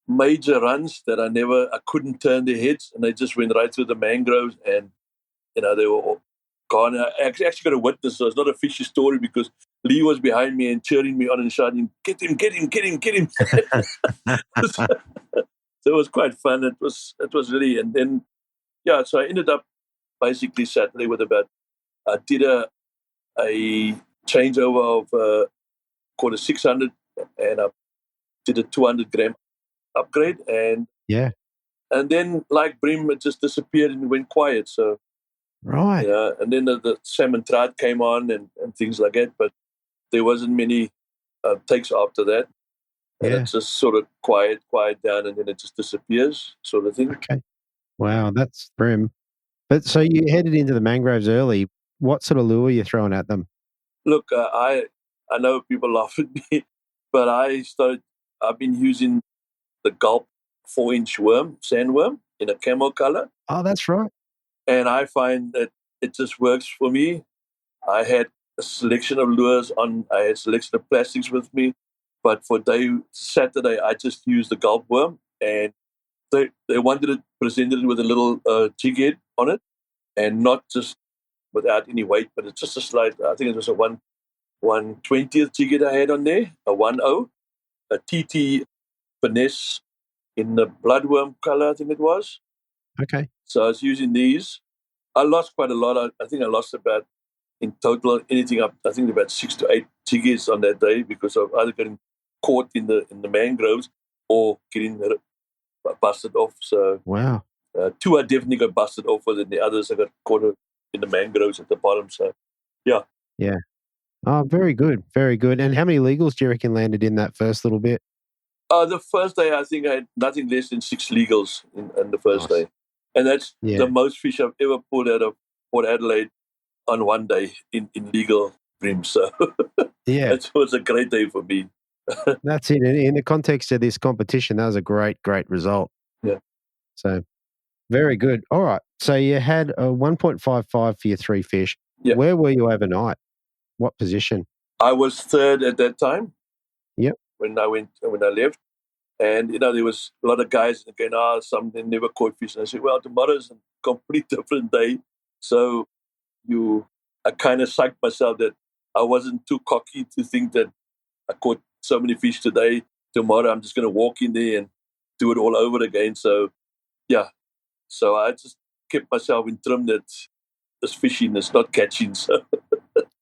major runs that I couldn't turn their heads and they just went right through the mangroves and, they were all gone. I actually got a witness, so it's not a fishy story because Lee was behind me and cheering me on and shouting, get him. So it was quite fun. It was really, and then, yeah, so I ended up basically Saturday with I did a changeover of called a 600 and I did a 200 gram upgrade and then like Bream, it just disappeared and went quiet. So right, and then the salmon trout came on and things like that, but there wasn't many takes after that. And it just sort of quiet down and then it just disappears, sort of thing. Okay, wow, that's Bream. But so you headed into the mangroves early. What sort of lure are you throwing at them? Look, I know people laugh at me, but I've been using the Gulp 4-inch sandworm in a camo color. Oh, that's right. And I find that it just works for me. I had a selection of lures I had a selection of plastics with me, but for Saturday, I just used the Gulp worm and they wanted it presented with a little jig head on it and not just without any weight, but it's just a slight, I think it was a 1/20th jig head I had on there, a 1/0, a TT finesse in the bloodworm color, I think it was. Okay. So I was using these. I lost quite a lot. I think I lost about, in total, anything up, I think about 6 to 8 jiggies on that day because of either getting caught in the mangroves or getting busted off. So wow. 2 I definitely got busted off, and then the others I got caught in the mangroves at the bottom. So, yeah. Yeah. Oh, very good. Very good. And how many legals do you reckon landed in that first little bit? The first day, I think I had nothing less than 6 legals in the first day. And that's the most fish I've ever pulled out of Port Adelaide on one day in legal Bream. So it was a great day for me. That's it. In the context of this competition, that was a great result. Yeah. So very good. All right. So you had a 1.55 for your 3 fish. Yeah. Where were you overnight? What position? I was third at that time. Yep. When I left. And, there was a lot of guys again, some they never caught fish. And I said, well, tomorrow's a complete different day. So I kind of psyched myself that I wasn't too cocky to think that I caught so many fish today. Tomorrow I'm just going to walk in there and do it all over again. So, yeah. So I just kept myself in trim that it's fishing, it's not catching. So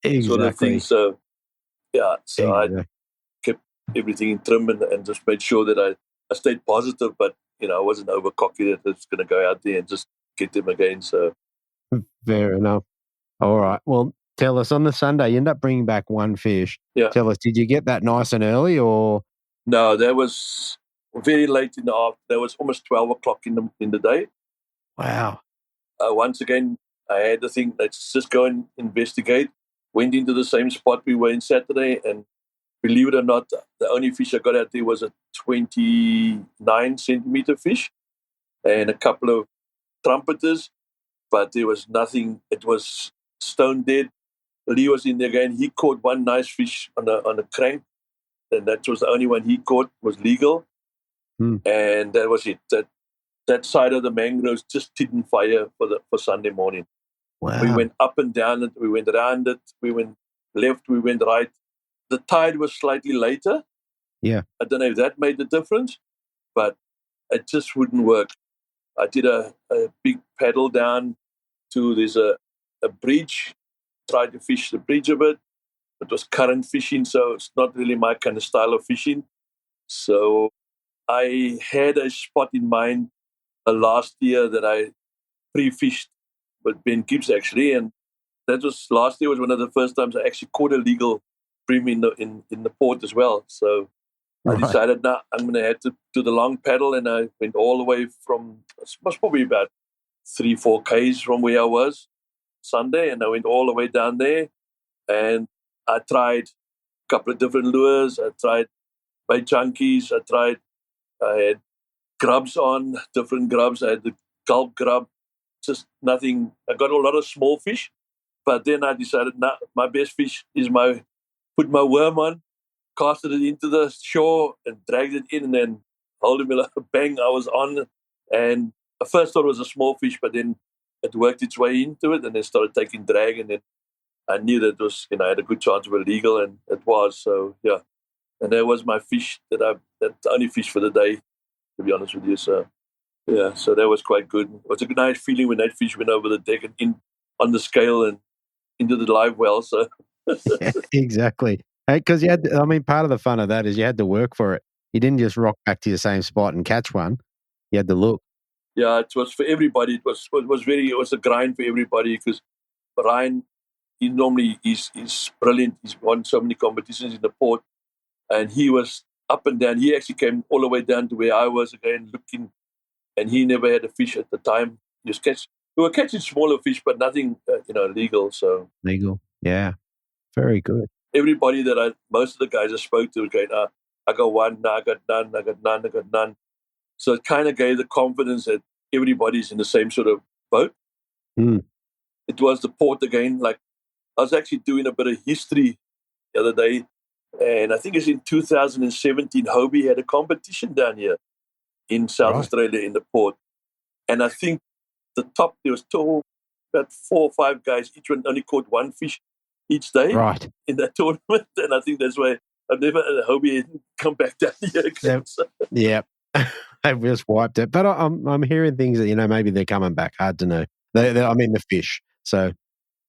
Exactly. sort of thing. So, yeah. So Exactly. I kept everything in trim and just made sure that I stayed positive, but I wasn't over cocky that it's going to go out there and just get them again. So Fair enough. All right. Well, tell us, on the Sunday, you end up bringing back one fish. yeah, Tell us, did you get that nice and early, or? no, that was very late in the afternoon. That was almost 12 o'clock in the day. Wow. Once again, I had to think, let's just go and investigate. Went into the same spot we were in Saturday, and believe it or not, the only fish I got out there was a 29 centimeter fish and a couple of trumpeters, but there was nothing. It was stone dead. Lee was in there again. He caught one nice fish on a crank, and that was the only one he caught, was legal. And that was it. That side of the mangroves just didn't fire for Sunday morning. Wow. We went up and down it. We went around it. We went left. We went right. The tide was slightly later. Yeah. I don't know if that made the difference, but it just wouldn't work. I did a big paddle down to, there's a bridge, tried to fish the bridge a bit. It was current fishing, so it's not really my kind of style of fishing. So I had a spot in mind last year that I pre-fished with Ben Gibbs, actually, and that was last year was one of the first times I actually caught a legal bream in the port as well. So I decided, I'm going to head to the long paddle, and I went all the way from, it was probably about 3-4 k's from where I was Sunday, and I went all the way down there, and I tried a couple of different lures. I tried bait junkies. I had grubs on, different grubs. I had the gulp grub, just nothing. I got a lot of small fish, but then I decided, my best fish is put my worm on, casted it into the shore and dragged it in, and then hold him like a bang, I was on. And I first thought it was a small fish, but then it worked its way into it and then started taking drag, and then I knew that it was, I had a good chance of a legal, and it was. So, yeah. And that was my fish that's the only fish for the day, to be honest with you. So, yeah, so that was quite good. It was a nice feeling when that fish went over the deck and in on the scale and into the live well. So, yeah, exactly. Because part of the fun of that is you had to work for it. You didn't just rock back to your same spot and catch one. You had to look. Yeah, it was for everybody. It was a grind for everybody, because Ryan, he's brilliant. He's won so many competitions in the port, and he was up and down. He actually came all the way down to where I was again looking, and he never had a fish at the time. We were catching smaller fish, but nothing, legal. So legal, yeah, very good. Everybody most of the guys I spoke to were going, I got one, I got none, I got none, I got none. So it kind of gave the confidence that everybody's in the same sort of boat. It was the port again. Like, I was actually doing a bit of history the other day, and I think it's in 2017, Hobie had a competition down here in South Australia in the port. And I think there was about 4 or 5 guys, each one only caught one fish each day in that tournament. And I think that's why I've never had a Hobie come back down here again. Yeah. They've just wiped it. But I'm hearing things that, maybe they're coming back. Hard to know. The fish. So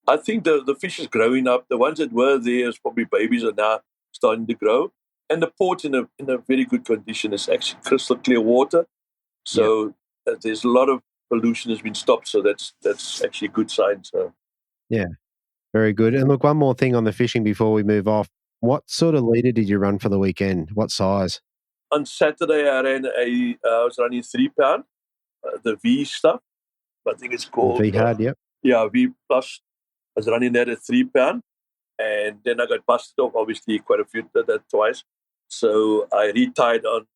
I think the fish is growing up. The ones that were there as probably babies are now starting to grow. And the port's in a very good condition. It's actually crystal clear water. So there's a lot of pollution has been stopped. So that's actually a good sign. So yeah, very good. And look, one more thing on the fishing before we move off. What sort of leader did you run for the weekend? What size? On Saturday, I was running 3 pound, the V stuff. I think it's called V hard. Yep. Yeah, V plus. I was running that at 3 pound, and then I got busted off. Obviously, quite a few did that twice. So I retied on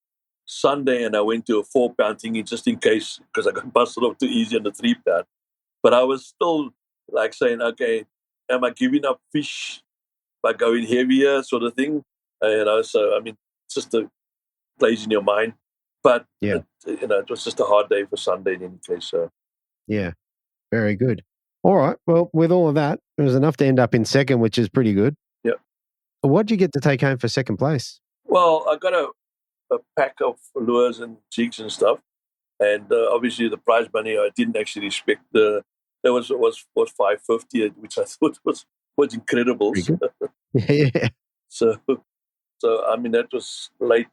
Sunday, and I went to a 4 pound thingy just in case, because I got busted off too easy on the 3 pound. But I was still like saying, okay, am I giving up fish by going heavier sort of thing. So I mean, it's just plays in your mind. But it was just a hard day for Sunday in any case. So yeah, very good. All right. Well, with all of that, it was enough to end up in second, which is pretty good. Yeah. What did you get to take home for second place? Well, I got a pack of lures and jigs and stuff, and obviously the prize money I didn't actually expect. That was $550, which I thought was incredible. Yeah. So I mean that was late.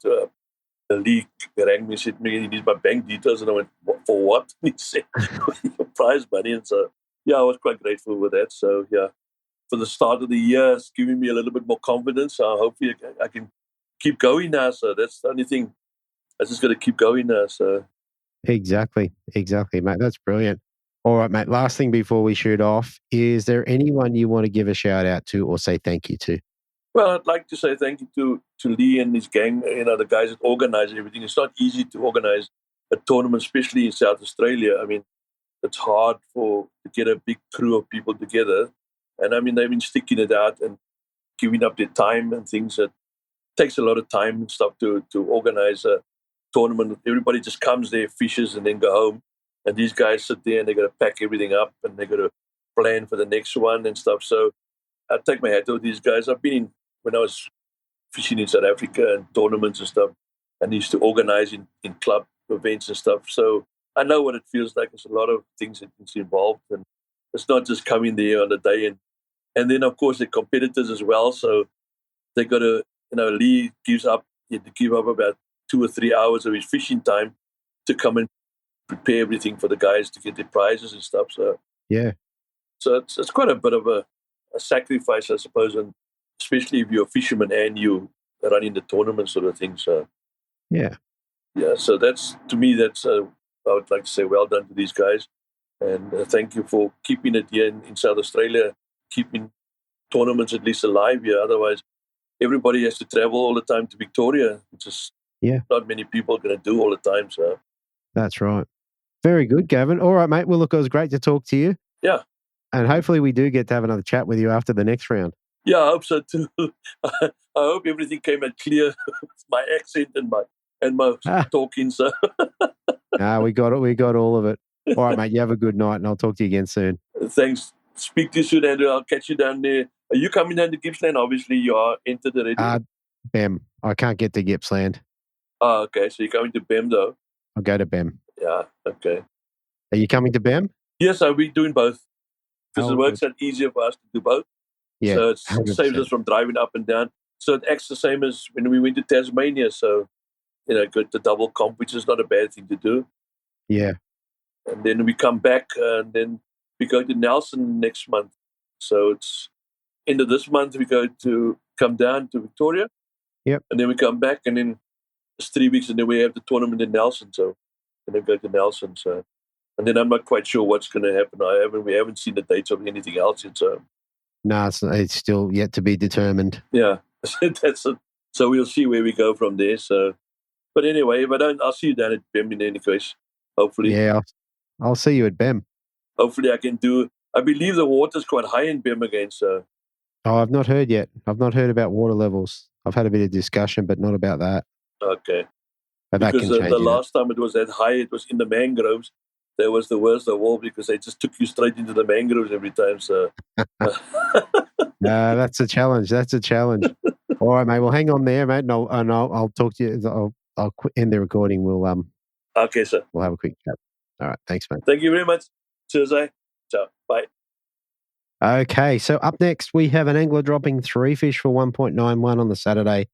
The league rang me, said, "Me, he needs my bank details," and I went, "For what?" He said, "For prize money." And so yeah, I was quite grateful with that. So yeah, for the start of the year, it's giving me a little bit more confidence. So hopefully I can keep going now. So that's the only thing. I just got to keep going now. So Exactly, mate. That's brilliant. All right, mate. Last thing before we shoot off, is there anyone you want to give a shout out to or say thank you to? Well, I'd like to say thank you to Lee and his gang, the guys that organize everything. It's not easy to organize a tournament, especially in South Australia. I mean, it's hard to get a big crew of people together. And I mean, they've been sticking it out and giving up their time and things. That takes a lot of time and stuff to organize a tournament. Everybody just comes there, fishes, and then go home. And these guys sit there and they got to pack everything up and they got to plan for the next one and stuff. So I take my hat off to these guys. I've been in, when I was fishing in South Africa and tournaments and stuff, and used to organize in club events and stuff. So I know what it feels like. There's a lot of things that's involved, and it's not just coming there on the day. And then, of course, the competitors as well. So they got to, Lee gives up, he had to give up about 2 or 3 hours of his fishing time to come and prepare everything for the guys to get their prizes and stuff. So yeah. So it's quite a bit of a sacrifice, I suppose, and especially if you're a fisherman and you are running the tournament sort of thing. So yeah. So that's, to me, that's I would like to say well done to these guys, and thank you for keeping it here in South Australia, keeping tournaments at least alive here. Otherwise, everybody has to travel all the time to Victoria, which is not many people are going to do all the time. So that's right. Very good, Gavin. All right, mate. Well, look, it was great to talk to you. Yeah. And hopefully we do get to have another chat with you after the next round. Yeah, I hope so too. I hope everything came out clear, my accent and my talking. So we got it. We got all of it. All right, mate. You have a good night, and I'll talk to you again soon. Thanks. Speak to you soon, Andrew. I'll catch you down there. Are you coming down to Gippsland? Obviously, you are entered already. BEM. I can't get to Gippsland. Oh, okay. So you're coming to BEM, though? I'll go to BEM. Yeah, okay. Are you coming to BEM? Yes, I'll be doing both. Because it works out easier for us to do both. Yeah, so it saves us from driving up and down. So it acts the same as when we went to Tasmania. So, good, the double comp, which is not a bad thing to do. Yeah. And then we come back and then we go to Nelson next month. So it's end of this month we come down to Victoria. Yep. And then we come back and then it's 3 weeks and then we have the tournament in Nelson. So and then go to Nelson. So and then I'm not quite sure what's going to happen. We haven't seen the dates of anything else yet. So no, it's still yet to be determined. Yeah, that's it. So we'll see where we go from there. So, but anyway, if I don't, I'll see you down at BEM in any case. Hopefully, yeah, I'll see you at BEM. Hopefully, I can do. I believe the water's quite high in BEM again. So, I've not heard yet. I've not heard about water levels. I've had a bit of discussion, but not about that. Okay. But because the last time it was that high, it was in the mangroves. That was the worst of all because they just took you straight into the mangroves every time. So, that's a challenge. That's a challenge. All right, mate. Well, hang on there, mate, and I'll talk to you. I'll end the recording. We'll Okay, sir. We'll have a quick chat. All right, thanks, mate. Thank you very much. Cheers, Ciao. Bye. Okay, so up next we have an angler dropping 3 fish for 1.91 on the Saturday,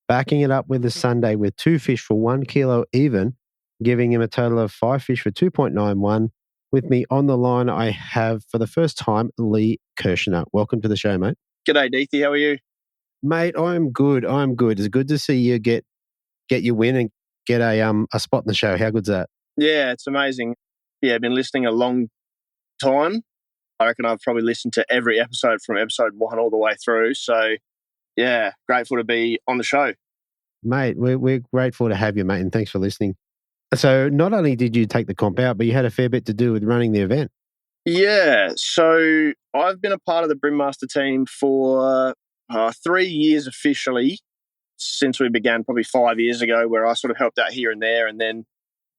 backing it up with the Sunday with 2 fish for 1 kilo even, giving him a total of 5 fish for 2.91. With me on the line, I have, for the first time, Lee Kirshner. Welcome to the show, mate. G'day, Deethy. How are you? Mate, I'm good. It's good to see you get your win and get a spot in the show. How good's that? Yeah, it's amazing. Yeah, I've been listening a long time. I reckon I've probably listened to every episode from episode 1 all the way through. So, yeah, grateful to be on the show. Mate, we're grateful to have you, mate, and thanks for listening. So not only did you take the comp out, but you had a fair bit to do with running the event. Yeah, so I've been a part of the Bream Master team for 3 years officially since we began, probably 5 years ago, where I sort of helped out here and there, and then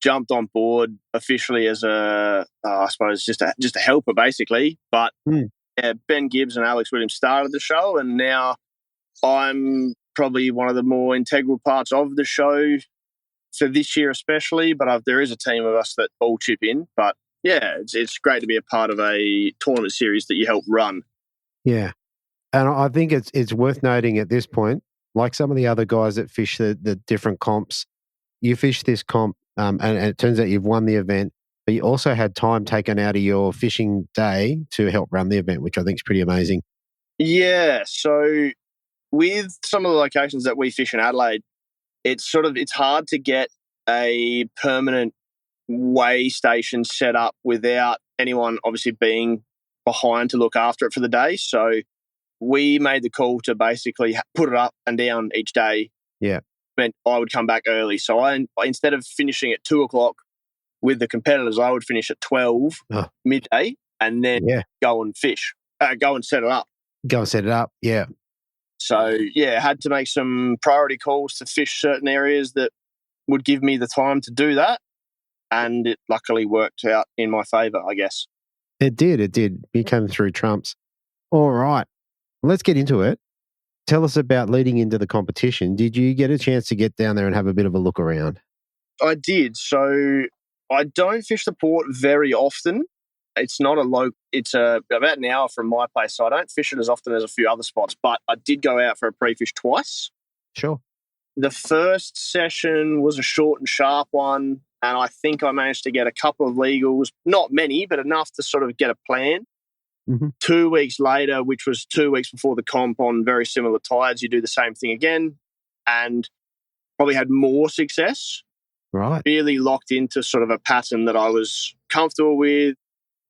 jumped on board officially as I suppose just a helper basically. But yeah, Ben Gibbs and Alex Williams started the show, and now I'm probably one of the more integral parts of the show for this year especially. But there is a team of us that all chip in. But yeah, it's great to be a part of a tournament series that you help run. Yeah. And I think it's worth noting at this point, like some of the other guys that fish the different comps, you fish this comp and it turns out you've won the event, but you also had time taken out of your fishing day to help run the event, which I think is pretty amazing. Yeah. So with some of the locations that we fish in Adelaide, it's hard to get a permanent weigh station set up without anyone obviously being behind to look after it for the day. So we made the call to basically put it up and down each day. Yeah. Meant I would come back early. So instead of finishing at 2:00 with the competitors, I would finish at 12 midday and then go and fish, go and set it up. Go and set it up, yeah. So, yeah, had to make some priority calls to fish certain areas that would give me the time to do that. And it luckily worked out in my favour, I guess. It did. You came through trumps. All right. Let's get into it. Tell us about leading into the competition. Did you get a chance to get down there and have a bit of a look around? I did. So I don't fish the port very often. It's not it's about an hour from my place, so I don't fish it as often as a few other spots, but I did go out for a pre-fish twice. Sure. The first session was a short and sharp one, and I think I managed to get a couple of legals, not many, but enough to sort of get a plan. 2 weeks later, which was 2 weeks before the comp on very similar tides, you do the same thing again and probably had more success. Right. Really locked into sort of a pattern that I was comfortable with,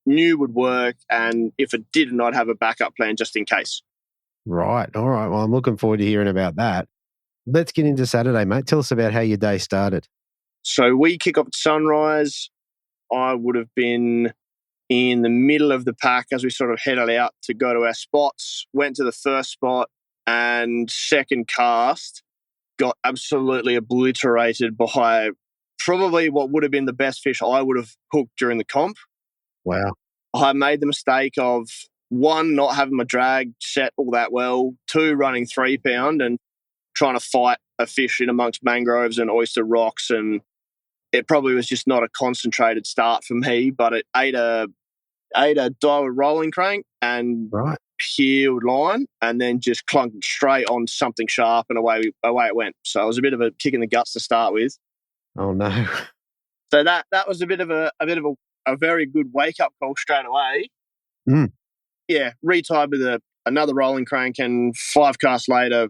knew would work, and if it didn't, I'd have a backup plan just in case. Right. All right. Well, I'm looking forward to hearing about that. Let's get into Saturday, mate. Tell us about how your day started. So we kick off at sunrise. I would have been in the middle of the pack as we sort of headed out to go to our spots. Went to the first spot and second cast got absolutely obliterated by probably what would have been the best fish I would have hooked during the comp. Wow. I made the mistake of, 1, not having my drag set all that well, 2, running 3 pound and trying to fight a fish in amongst mangroves and oyster rocks, and it probably was just not a concentrated start for me, but it ate a dial rolling crank and peeled line and then just clunked straight on something sharp, and away it went. So it was a bit of a kick in the guts to start with. Oh no. So that was a bit of a very good wake up call straight away. Yeah, retied with another rolling crank, and 5 casts later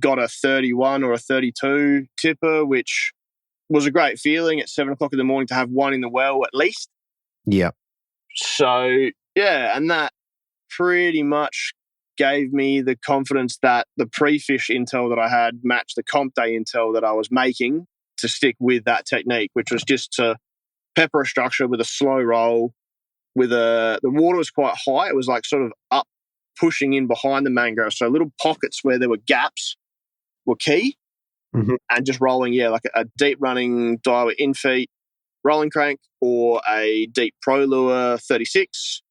got a 31 or a 32 tipper, which was a great feeling at 7:00 in the morning to have one in the well at least. Yeah. So, yeah, and that pretty much gave me the confidence that the pre-fish intel that I had matched the comp day intel that I was making to stick with that technique, which was just to pepper a structure with a slow roll. The water was quite high. It was like sort of up, pushing in behind the mangrove. So little pockets where there were gaps were key. And just rolling, like a deep running diver in feet rolling crank or a deep pro lure 36.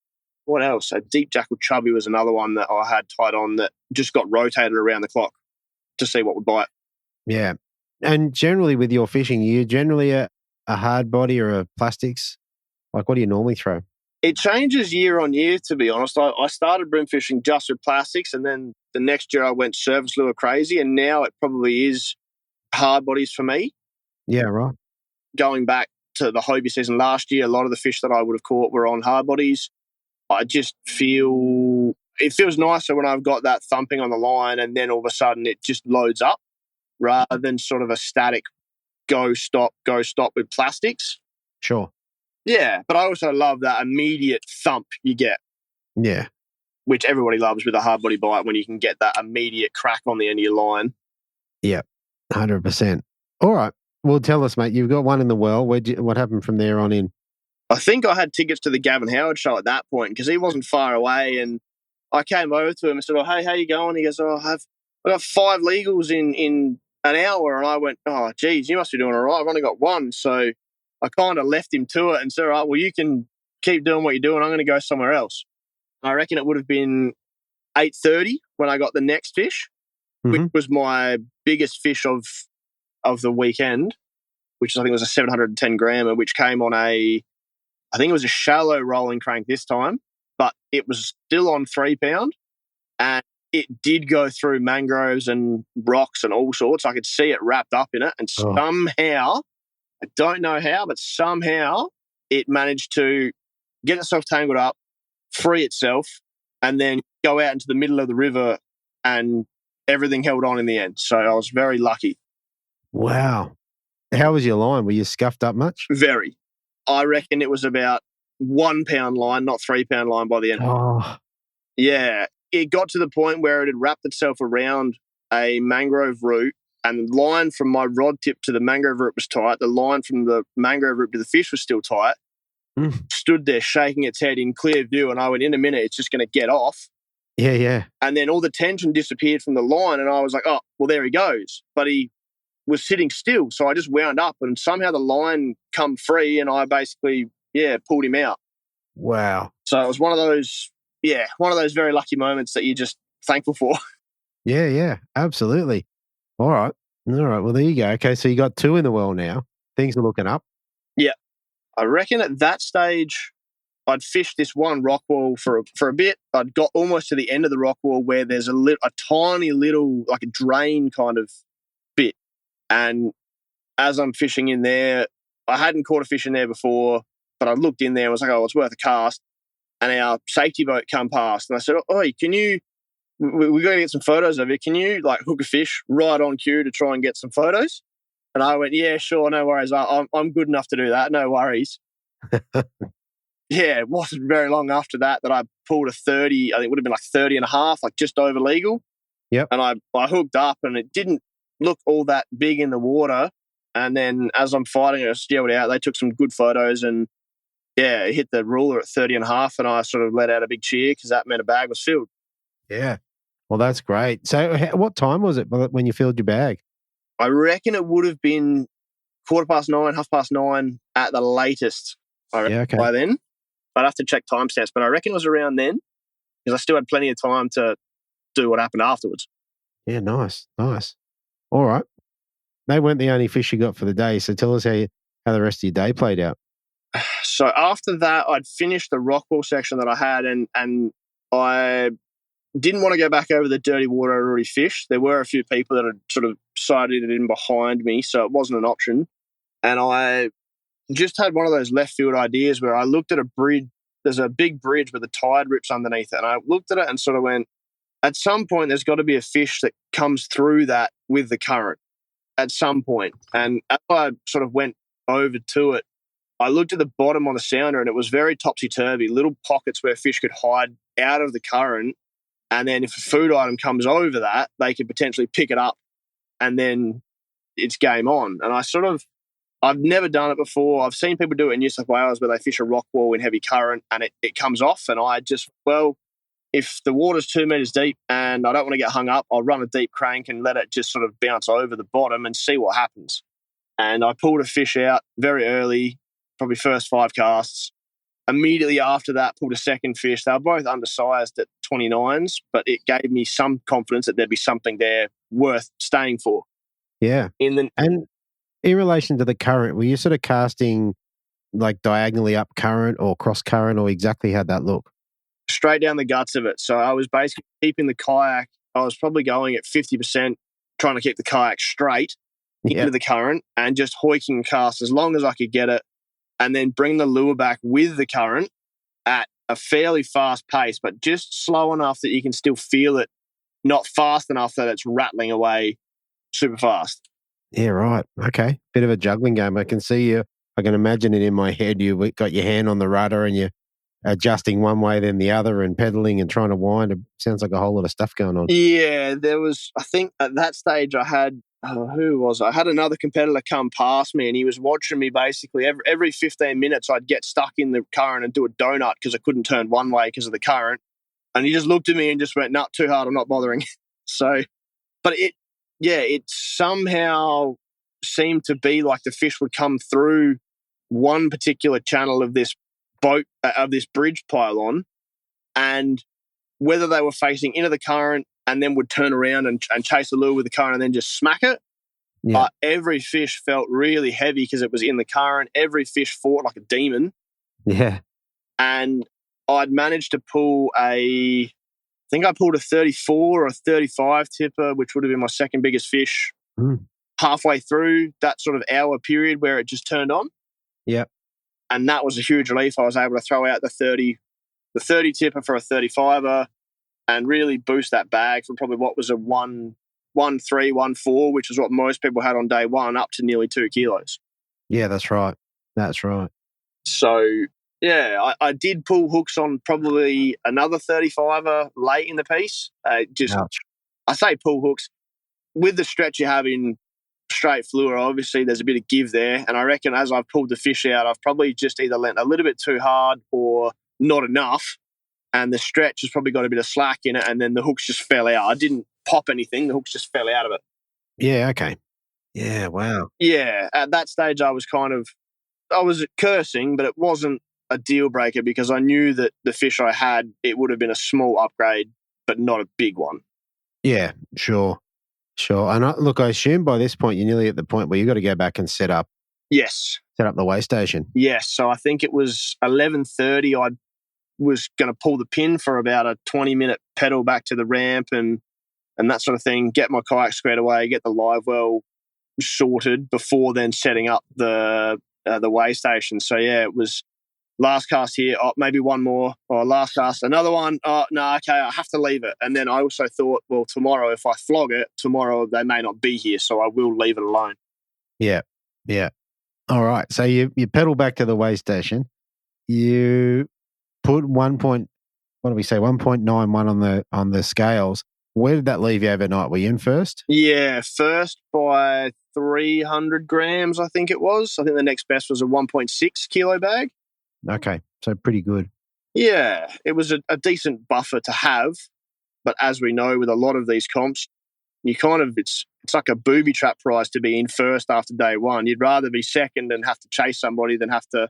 What else? A deep jackal chubby was another one that I had tied on that just got rotated around the clock to see what would bite. Yeah. And generally with your fishing, you generally a hard body or a plastics? Like what do you normally throw? It changes year on year, to be honest. I started bream fishing just with plastics, and then the next year I went surface lure crazy, and now it probably is hard bodies for me. Yeah, right. Going back to the Hobie season last year, a lot of the fish that I would have caught were on hard bodies. I just feel it feels nicer when I've got that thumping on the line, and then all of a sudden it just loads up rather than sort of a static go stop with plastics. Sure. Yeah, but I also love that immediate thump you get. Yeah. Which everybody loves with a hard body bite, when you can get that immediate crack on the end of your line. Yeah, 100%. All right. Well, tell us, mate, you've got one in the well. What happened from there on in? I think I had tickets to the Gavin Howard show at that point because he wasn't far away, and I came over to him and said, "Oh, hey, how you going?" He goes, "Oh, I got 5 legals in an hour." And I went, "Oh, geez, you must be doing all right. I've only got 1." So I kind of left him to it and said, "All right, well, you can keep doing what you're doing. I'm going to go somewhere else." I reckon it would have been 8:30 when I got the next fish, which was my biggest fish of the weekend, which I think was a 710 grammer, which came on I think it was a shallow rolling crank this time, but it was still on 3 pound, and it did go through mangroves and rocks and all sorts. I could see it wrapped up in it, and somehow, I don't know how, but somehow it managed to get itself tangled up, free itself, and then go out into the middle of the river, and everything held on in the end. So I was very lucky. Wow. How was your line? Were you scuffed up much? Very. I reckon it was about 1 pound line, not 3 pound line by the end. Oh. Yeah. It got to the point where it had wrapped itself around a mangrove root, and the line from my rod tip to the mangrove root was tight. The line from the mangrove root to the fish was still tight. Stood there shaking its head in clear view, and I went, in a minute, it's just going to get off. Yeah, yeah. And then all the tension disappeared from the line, and I was like, oh, well, there he goes. But he was sitting still, so I just wound up, and somehow the line come free, and I basically, pulled him out. Wow. So it was one of those very lucky moments that you're just thankful for. Yeah, yeah, absolutely. All right. Well, there you go. Okay, so you got 2 in the well now. Things are looking up. Yeah. I reckon at that stage, I'd fished this one rock wall for a bit. I'd got almost to the end of the rock wall where there's a tiny little, like a drain kind of bit. And as I'm fishing in there, I hadn't caught a fish in there before, but I looked in there and was like, oh, it's worth a cast. And our safety boat come past. And I said, oh, can you, we got to get some photos of it. Can you like hook a fish right on cue to try and get some photos? And I went, yeah, sure, no worries. I'm good enough to do that, no worries. Yeah, it wasn't very long after that I pulled a 30, I think it would have been like 30 and a half, like just over legal. Yep. And I hooked up, and it didn't look all that big in the water. And then as I'm fighting it, I steeled out. They took some good photos, and yeah, it hit the ruler at 30 and a half, and I sort of let out a big cheer because that meant a bag was filled. Yeah. Well, that's great. So what time was it when you filled your bag? I reckon it would have been 9:15, 9:30 at the latest. I reckon by then. I'd have to check timestamps, but I reckon it was around then because I still had plenty of time to do what happened afterwards. Yeah, nice. All right. They weren't the only fish you got for the day, so tell us how the rest of your day played out. So after that, I'd finished the rockwool section that I had, and I didn't want to go back over the dirty water I'd already fished. There were a few people that had sort of sighted it in behind me, so it wasn't an option. And I just had one of those left field ideas where I looked at a bridge. There's a big bridge where the tide rips underneath it, and I looked at it and sort of went, at some point there's got to be a fish that comes through that with the current at some point. And as I sort of went over to it, I looked at the bottom on the sounder, and it was very topsy-turvy, little pockets where fish could hide out of the current. And then if a food item comes over that, they could potentially pick it up, and then it's game on. And I've never done it before. I've seen people do it in New South Wales where they fish a rock wall in heavy current and it comes off. And I just, if the water's 2 meters deep and I don't want to get hung up, I'll run a deep crank and let it just sort of bounce over the bottom and see what happens. And I pulled a fish out very early, probably first 5 casts. Immediately after that, pulled a second fish. They were both undersized at 29s, but it gave me some confidence that there'd be something there worth staying for. Yeah. And in relation to the current, were you sort of casting like diagonally up current or cross current, or exactly how'd that look? Straight down the guts of it. So I was basically keeping the kayak, I was probably going at 50%, trying to keep the kayak straight into the current and just hoiking cast as long as I could get it, and then bring the lure back with the current at a fairly fast pace, but just slow enough that you can still feel it, not fast enough that it's rattling away super fast. Yeah, right. Okay. Bit of a juggling game. I can see you. I can imagine it in my head. You got your hand on the rudder and you're adjusting one way then the other and pedaling and trying to wind. It sounds like a whole lot of stuff going on. Yeah, there was, I think at that stage I had, I had another competitor come past me, and he was watching me basically every 15 minutes. I'd get stuck in the current and do a donut because I couldn't turn one way because of the current. And he just looked at me and just went, "No, too hard, I'm not bothering." So, but it somehow seemed to be like the fish would come through one particular channel of this bridge pylon, and whether they were facing into the current and then would turn around and chase the lure with the current and then just smack it. Yeah. Every fish felt really heavy because it was in the current. Every fish fought like a demon. Yeah. And I'd managed to pull I think I pulled a 34 or a 35 tipper, which would have been my second biggest fish, halfway through that sort of hour period where it just turned on. Yep. And that was a huge relief. I was able to throw out the 30 tipper for a 35er and really boost that bag from probably what was a 1.3, 1.4, which is what most people had on day one, up to nearly 2 kilos. Yeah, that's right. That's right. So, yeah, I did pull hooks on probably another 35er late in the piece. Ouch. I say pull hooks. With the stretch you have in straight fluoro, obviously there's a bit of give there. And I reckon as I've pulled the fish out, I've probably just either lent a little bit too hard or not enough. And the stretch has probably got a bit of slack in it, and then the hooks just fell out. I didn't pop anything. The hooks just fell out of it. Yeah, okay. Yeah, wow. Yeah, at that stage I was cursing, but it wasn't a deal breaker because I knew that the fish I had, it would have been a small upgrade, but not a big one. Yeah, sure. And I assume by this point you're nearly at the point where you've got to go back and set up the weigh station. Yes, so I think it was 11:30. I was going to pull the pin for about a 20-minute pedal back to the ramp and that sort of thing, get my kayak squared away, get the live well sorted before then setting up the weigh station. So, yeah, it was last cast here, maybe one more, or last cast, another one. No, okay, I have to leave it. And then I also thought, well, tomorrow, if I flog it, tomorrow they may not be here, so I will leave it alone. Yeah. All right. So you pedal back to the weigh station. You put 1.91 on the scales. Where did that leave you overnight? Were you in first? Yeah, first by 300 grams, I think it was. I think the next best was a 1.6 kilo bag. Okay, so pretty good. Yeah, it was a decent buffer to have. But as we know with a lot of these comps, you kind of, it's like a booby trap prize to be in first after day one. You'd rather be second and have to chase somebody than have to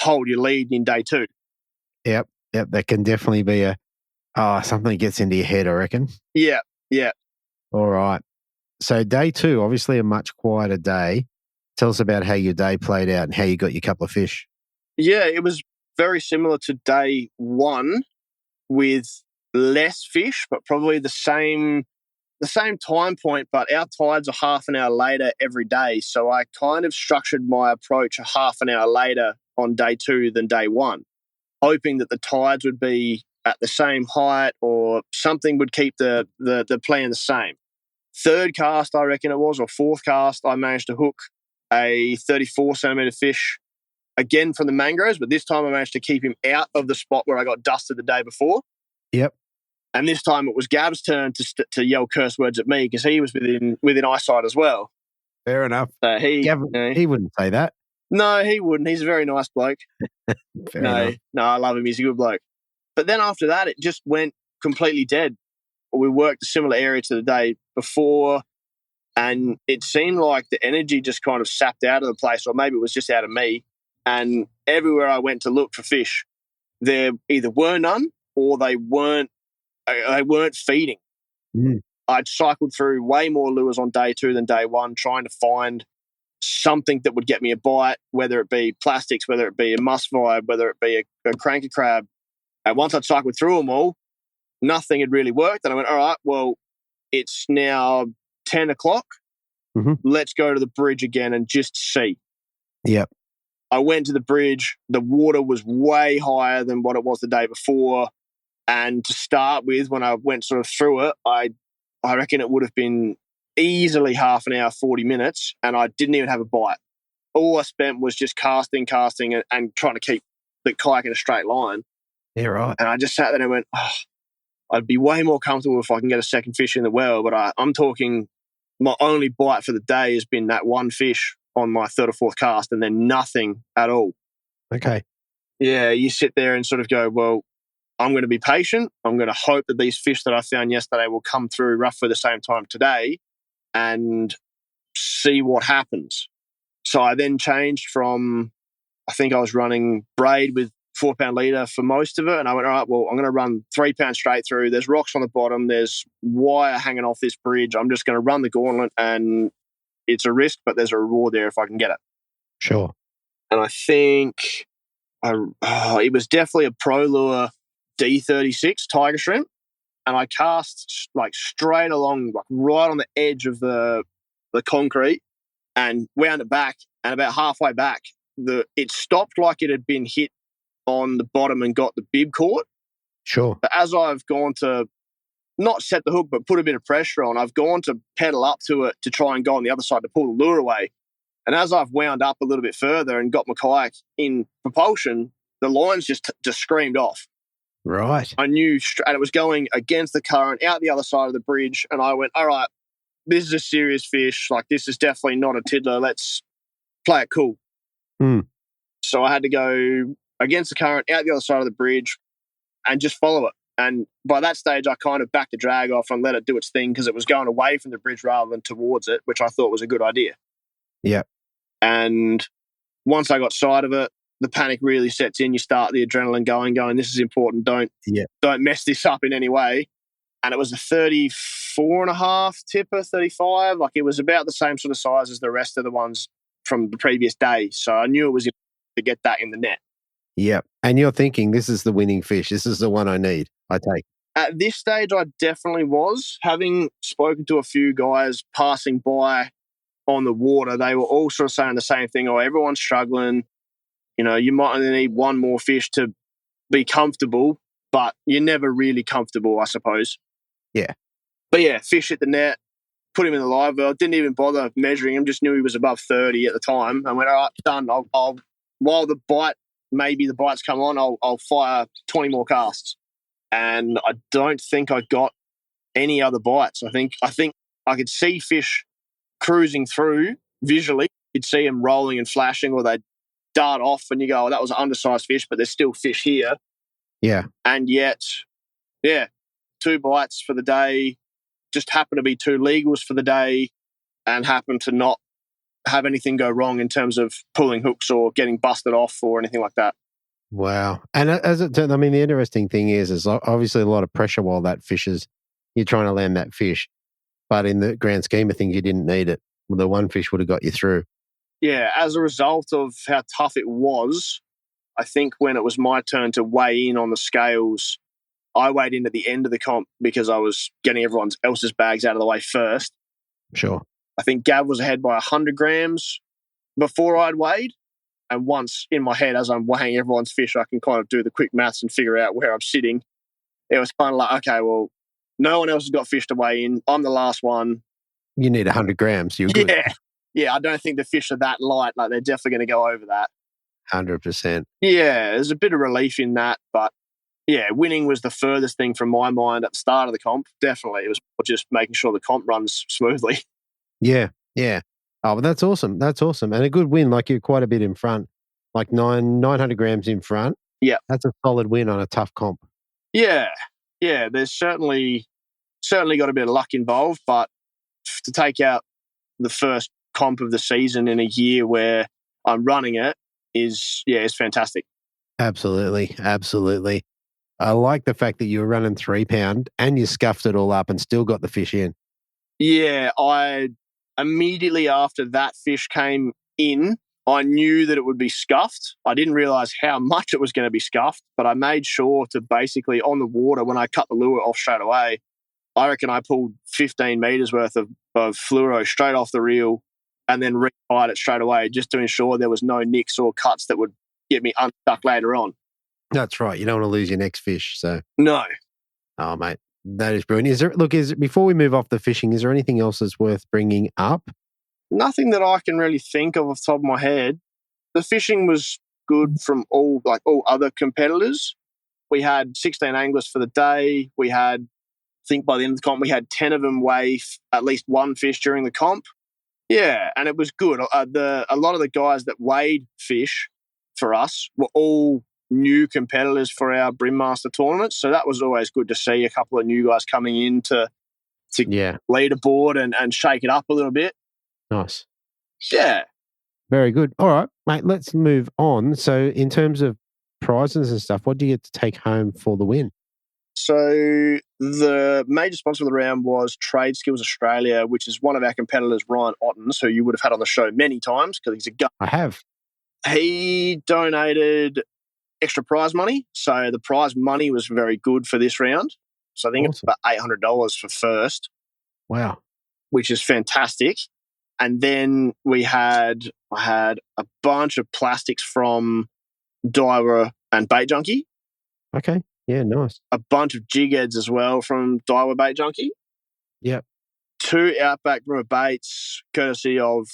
hold your lead in day two. Yep, that can definitely be something gets into your head, I reckon. Yeah. All right. So day two, obviously a much quieter day. Tell us about how your day played out and how you got your couple of fish. Yeah, it was very similar to day one with less fish, but probably the same time point, but our tides are half an hour later every day. So I kind of structured my approach a half an hour later on day two than day one, hoping that the tides would be at the same height or something would keep the plan the same. Third cast, I reckon it was, or fourth cast, I managed to hook a 34 centimetre fish again from the mangroves, but this time I managed to keep him out of the spot where I got dusted the day before. Yep. And this time it was Gab's turn to yell curse words at me because he was within eyesight as well. Fair enough. Gavin, he wouldn't say that. No, he wouldn't. He's a very nice bloke. Fair enough. No, I love him. He's a good bloke. But then after that, it just went completely dead. We worked a similar area to the day before, and it seemed like the energy just kind of sapped out of the place, or maybe it was just out of me. And everywhere I went to look for fish, there either were none or they weren't feeding. I'd cycled through way more lures on day two than day one, trying to find something that would get me a bite, whether it be plastics, whether it be a musk vibe, whether it be a cranky crab. And once I'd cycled through them all, nothing had really worked. And I went, all right, well, it's now 10 o'clock. Mm-hmm. Let's go to the bridge again and just see. Yep. I went to the bridge. The water was way higher than what it was the day before. And to start with, when I went sort of through it, I reckon it would have been easily half an hour, 40 minutes, and I didn't even have a bite. All I spent was just casting and trying to keep the kayak in a straight line. Yeah, right. And I just sat there and went, I'd be way more comfortable if I can get a second fish in the well, but I'm talking my only bite for the day has been that one fish on my third or fourth cast and then nothing at all. Okay. Yeah, you sit there and sort of go, well, I'm going to be patient. I'm going to hope that these fish that I found yesterday will come through roughly the same time today and see what happens. So I then changed from, I think I was running braid with 4 pound leader for most of it. And I went, all right, well, I'm going to run 3 pounds straight through. There's rocks on the bottom. There's wire hanging off this bridge. I'm just going to run the gauntlet, and it's a risk, but there's a reward there if I can get it. Sure. And I think it was definitely a Pro Lure D36 tiger shrimp. And I cast like straight along, like right on the edge of the concrete, and wound it back. And about halfway back, it stopped like it had been hit on the bottom and got the bib caught. Sure. But as I've gone to not set the hook, but put a bit of pressure on, I've gone to pedal up to it to try and go on the other side to pull the lure away. And as I've wound up a little bit further and got my kayak in propulsion, the lines just screamed off. Right. I knew, and it was going against the current out the other side of the bridge. And I went, all right, this is a serious fish. Like, this is definitely not a tiddler. Let's play it cool. So I had to go against the current out the other side of the bridge and just follow it. And by that stage, I kind of backed the drag off and let it do its thing because it was going away from the bridge rather than towards it, which I thought was a good idea. Yeah. And once I got sight of it, the panic really sets in. You start the adrenaline going, this is important. Don't mess this up in any way. And it was a 34.5 tipper, 35. Like, it was about the same sort of size as the rest of the ones from the previous day. So I knew it was to get that in the net. Yep. And you're thinking, this is the winning fish. This is the one I need, I take. At this stage, I definitely was. Having spoken to a few guys passing by on the water, they were all sort of saying the same thing. Oh, everyone's struggling. You know, you might only need one more fish to be comfortable, but you're never really comfortable, I suppose. Yeah. But yeah, fish hit the net, put him in the live well. Didn't even bother measuring him, just knew he was above 30 at the time. And went, all right, done. I'll while the bites come on, I'll fire 20 more casts. And I don't think I got any other bites. I think I could see fish cruising through visually. You'd see them rolling and flashing, or they'd dart off and you go, oh, that was an undersized fish, but there's still fish here. Yeah. And yet, 2 bites for the day, just happened to be 2 legals for the day, and happened to not have anything go wrong in terms of pulling hooks or getting busted off or anything like that. Wow. And as it turned, I mean, the interesting thing is obviously a lot of pressure while that fishes. You're trying to land that fish. But in the grand scheme of things, you didn't need it. The one fish would have got you through. Yeah, as a result of how tough it was, I think when it was my turn to weigh in on the scales, I weighed in at the end of the comp because I was getting everyone else's bags out of the way first. Sure. I think Gav was ahead by 100 grams before I'd weighed. And once in my head, as I'm weighing everyone's fish, I can kind of do the quick maths and figure out where I'm sitting. It was kind of like, okay, well, no one else has got fish to weigh in. I'm the last one. You need 100 grams. You're good. Yeah, I don't think the fish are that light. Like, they're definitely going to go over that. 100%. Yeah, there's a bit of relief in that. But, yeah, winning was the furthest thing from my mind at the start of the comp. Definitely. It was just making sure the comp runs smoothly. Yeah. Oh, but that's awesome. That's awesome. And a good win, like you're quite a bit in front, like 900 grams in front. Yeah. That's a solid win on a tough comp. Yeah. There's certainly got a bit of luck involved, but to take out the first comp of the season in a year where I'm running it is fantastic. Absolutely. I like the fact that you were running 3 pound and you scuffed it all up and still got the fish in. Yeah, I immediately after that fish came in, I knew that it would be scuffed. I didn't realize how much it was going to be scuffed, but I made sure to basically on the water when I cut the lure off straight away, I reckon I pulled 15 meters worth of fluoro straight off the reel and then re-tied it straight away just to ensure there was no nicks or cuts that would get me unstuck later on. That's right. You don't want to lose your next fish. So no. Oh, mate, that is brilliant. Before we move off the fishing, is there anything else that's worth bringing up? Nothing that I can really think of off the top of my head. The fishing was good from all other competitors. We had 16 anglers for the day. We had, I think by the end of the comp, we had 10 of them weigh at least one fish during the comp. Yeah, and it was good. A lot of the guys that weighed fish for us were all new competitors for our Bream Master tournaments. So that was always good to see a couple of new guys coming in to lead a board and shake it up a little bit. Nice. Yeah. Very good. All right, mate, let's move on. So in terms of prizes and stuff, what do you get to take home for the win? So the major sponsor of the round was Trade Skills Australia, which is one of our competitors, Ryan Ottens, who you would have had on the show many times because he's a gun. I have. He donated extra prize money. So the prize money was very good for this round. So I think it's about $800 for first. Wow. Which is fantastic. And then I had a bunch of plastics from Daiwa and Bait Junkie. Okay. Yeah, nice. A bunch of jig heads as well from Daiwa Bait Junkie. Yep. 2 Outback Bremer baits, courtesy of,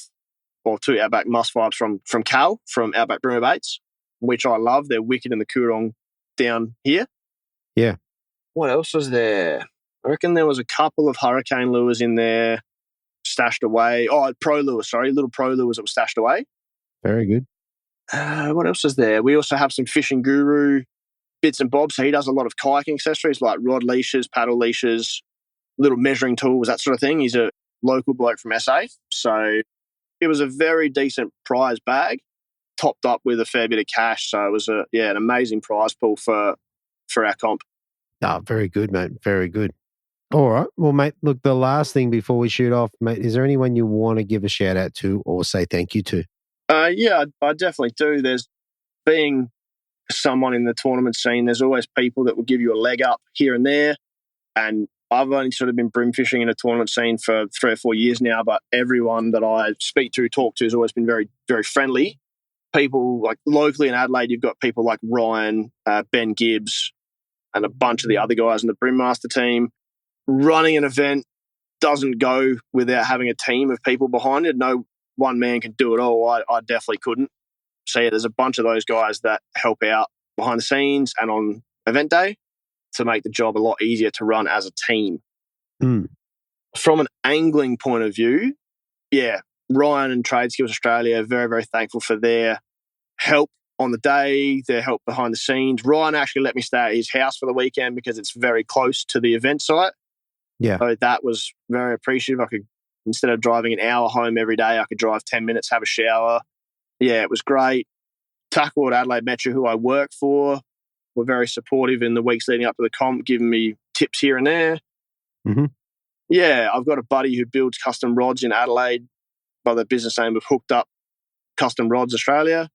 or 2 Outback Musk Vibes from Cal, from Outback Bremer Baits, which I love. They're wicked in the Coorong down here. Yeah. What else was there? I reckon there was a couple of hurricane lures in there stashed away. Oh, pro lures, sorry. Little pro lures that were stashed away. Very good. What else is there? We also have some Fishing Guru bits and bobs. So he does a lot of kayaking accessories like rod leashes, paddle leashes, little measuring tools, that sort of thing. He's a local bloke from SA. So it was a very decent prize bag, topped up with a fair bit of cash. So it was an amazing prize pool for our comp. Oh, very good, mate. Very good. All right. Well, mate, look, the last thing before we shoot off, mate, is there anyone you want to give a shout out to or say thank you to? Yeah, I definitely do. There's being someone in the tournament scene, there's always people that will give you a leg up here and there. And I've only sort of been bream fishing in a tournament scene for 3 or 4 years now, but everyone that I speak to, talk to, has always been very, very friendly. People like locally in Adelaide, you've got people like Ryan, Ben Gibbs, and a bunch of the other guys in the Bream Master team. Running an event doesn't go without having a team of people behind it. No one man can do it all. I definitely couldn't. So yeah, there's a bunch of those guys that help out behind the scenes and on event day to make the job a lot easier to run as a team. Mm. From an angling point of view, yeah, Ryan and Trade Skills Australia are very, very thankful for their help on the day, their help behind the scenes. Ryan actually let me stay at his house for the weekend because it's very close to the event site. Yeah. So that was very appreciative. I could, instead of driving an hour home every day, I could drive 10 minutes, have a shower. Yeah, it was great. Tuckward Adelaide Metro, who I work for, were very supportive in the weeks leading up to the comp, giving me tips here and there. Mm-hmm. Yeah, I've got a buddy who builds custom rods in Adelaide by the business name of Hooked Up Custom Rods Australia.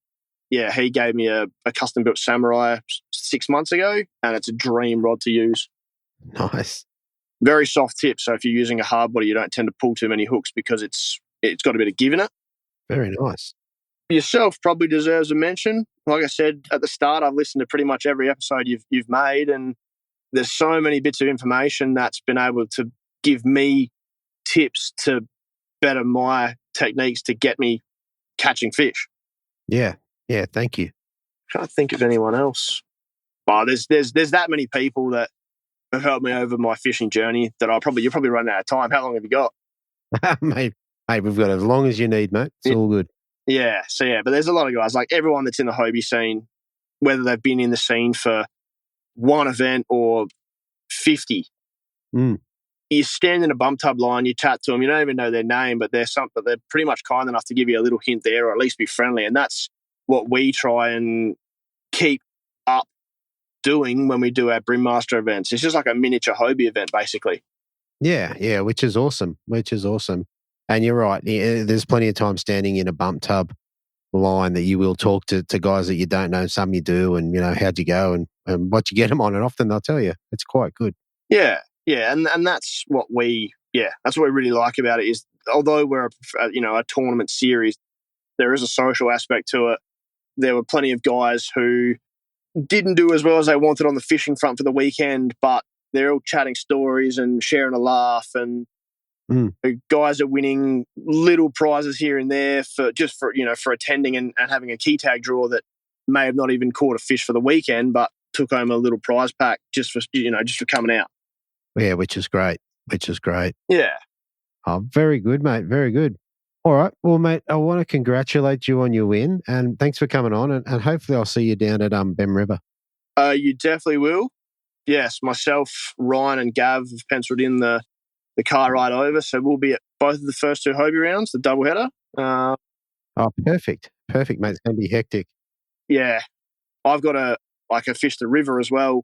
Yeah, he gave me a custom-built Samurai 6 months ago, and it's a dream rod to use. Nice. Very soft tip, so if you're using a hard body, you don't tend to pull too many hooks because it's got a bit of give in it. Very nice. Yourself probably deserves a mention. Like I said at the start, I've listened to pretty much every episode you've made, and there's so many bits of information that's been able to give me tips to better my techniques to get me catching fish. Yeah. Yeah, thank you. Can't think of anyone else. Oh, there's that many people that have helped me over my fishing journey that you're probably running out of time. How long have you got? mate, we've got as long as you need, mate. It's all good. Yeah, so yeah, but there's a lot of guys, like everyone that's in the Hobie scene, whether they've been in the scene for one event or 50. Mm. You stand in a bump tub line, you chat to them, you don't even know their name, but they're pretty much kind enough to give you a little hint there, or at least be friendly. And that's what we try and keep up doing when we do our Bream Master events. It's just like a miniature Hobie event, basically. Yeah, which is awesome. And you're right. There's plenty of time standing in a bump tub line that you will talk to guys that you don't know. Some you do, and how'd you go and what you get them on, and often they'll tell you. It's quite good. Yeah, and that's what we really like about it is, although we're a tournament series, there is a social aspect to it. There were plenty of guys who didn't do as well as they wanted on the fishing front for the weekend, but they're all chatting stories and sharing a laugh, and the guys are winning little prizes here and there for attending and having a key tag draw that may have not even caught a fish for the weekend, but took home a little prize pack just for coming out. Yeah, which is great. Yeah. Oh, very good, mate. Very good. All right. Well, mate, I want to congratulate you on your win, and thanks for coming on, and hopefully I'll see you down at Bem River. You definitely will. Yes, myself, Ryan and Gav have penciled in the car ride over, so we'll be at both of the first two Hobie rounds, the doubleheader. Perfect. Perfect, mate. It's going to be hectic. Yeah. I've got a fish the river as well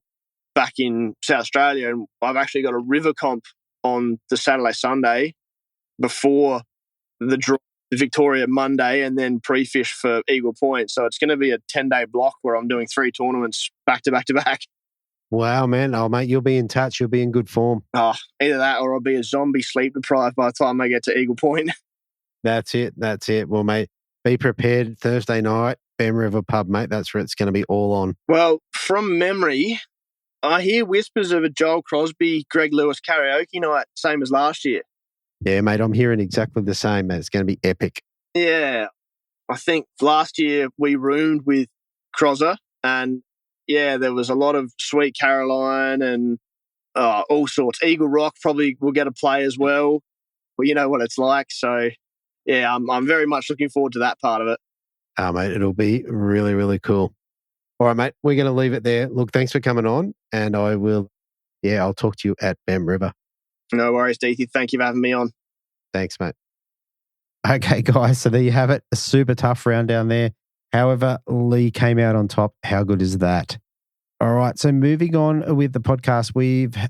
back in South Australia, and I've actually got a river comp on the Saturday, Sunday before the Victoria Monday, and then pre-fish for Eagle Point. So it's going to be a 10-day block where I'm doing 3 tournaments back to back to back. Wow, man. Oh, mate, you'll be in touch. You'll be in good form. Oh, either that or I'll be a zombie sleep deprived by the time I get to Eagle Point. That's it. Well, mate, be prepared Thursday night, Bem River Pub, mate. That's where it's going to be all on. Well, from memory, I hear whispers of a Joel Crosby, Greg Lewis karaoke night, same as last year. Yeah, mate, I'm hearing exactly the same, mate. It's going to be epic. Yeah. I think last year we roomed with Crozza, and yeah, there was a lot of Sweet Caroline and all sorts. Eagle Rock probably will get a play as well. Well, you know what it's like. So, yeah, I'm very much looking forward to that part of it. Mate, it'll be really, really cool. All right, mate, we're going to leave it there. Look, thanks for coming on, and I'll talk to you at Bem River. No worries, Deethy. Thank you for having me on. Thanks, mate. Okay, guys, so there you have it. A super tough round down there. However, Lee came out on top. How good is that? All right, so moving on with the podcast,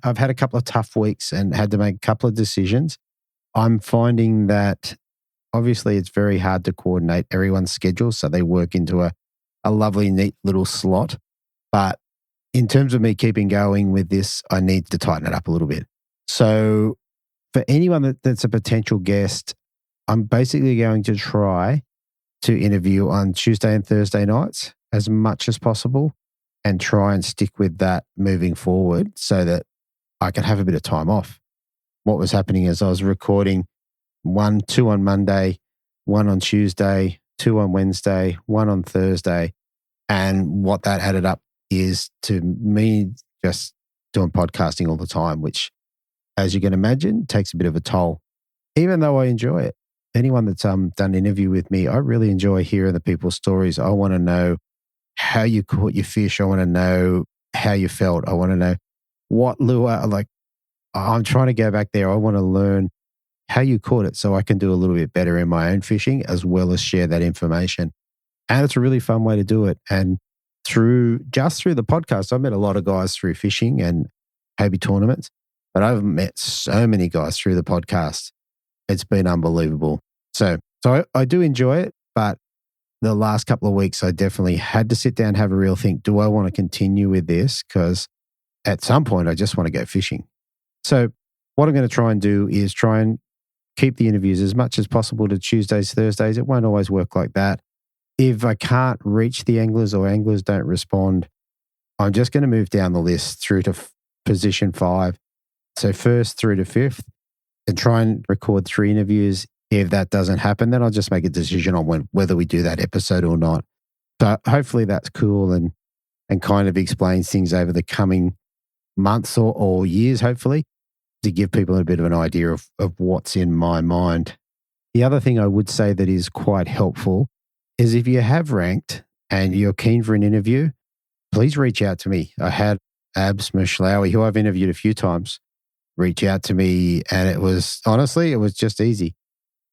I've had a couple of tough weeks and had to make a couple of decisions. I'm finding that obviously it's very hard to coordinate everyone's schedule, so they work into a lovely, neat little slot. But in terms of me keeping going with this, I need to tighten it up a little bit. So for anyone that's a potential guest, I'm basically going to try to interview on Tuesday and Thursday nights as much as possible and try and stick with that moving forward so that I can have a bit of time off. What was happening is I was recording 2 on Monday, 1 on Tuesday, 2 on Wednesday, 1 on Thursday. And what that added up is to me just doing podcasting all the time, which, as you can imagine, takes a bit of a toll, even though I enjoy it. Anyone that's done an interview with me, I really enjoy hearing the people's stories. I want to know how you caught your fish. I want to know how you felt. I want to know what lure, I'm trying to go back there. I want to learn how you caught it so I can do a little bit better in my own fishing as well as share that information. And it's a really fun way to do it. And through the podcast, I've met a lot of guys through fishing and Hobie tournaments, but I've met so many guys through the podcast. It's been unbelievable. So I do enjoy it, but the last couple of weeks, I definitely had to sit down and have a real think. Do I want to continue with this? Because at some point, I just want to go fishing. So what I'm going to try and do is try and keep the interviews as much as possible to Tuesdays, Thursdays. It won't always work like that. If I can't reach the anglers or anglers don't respond, I'm just going to move down the list through to position 5. So first through to 5th and try and record 3 interviews. If that doesn't happen, then I'll just make a decision on whether we do that episode or not. So hopefully that's cool and kind of explains things over the coming months or years, hopefully, to give people a bit of an idea of what's in my mind. The other thing I would say that is quite helpful is if you have ranked and you're keen for an interview, please reach out to me. I had Abs Mashlawi, who I've interviewed a few times, reach out to me, and it was just easy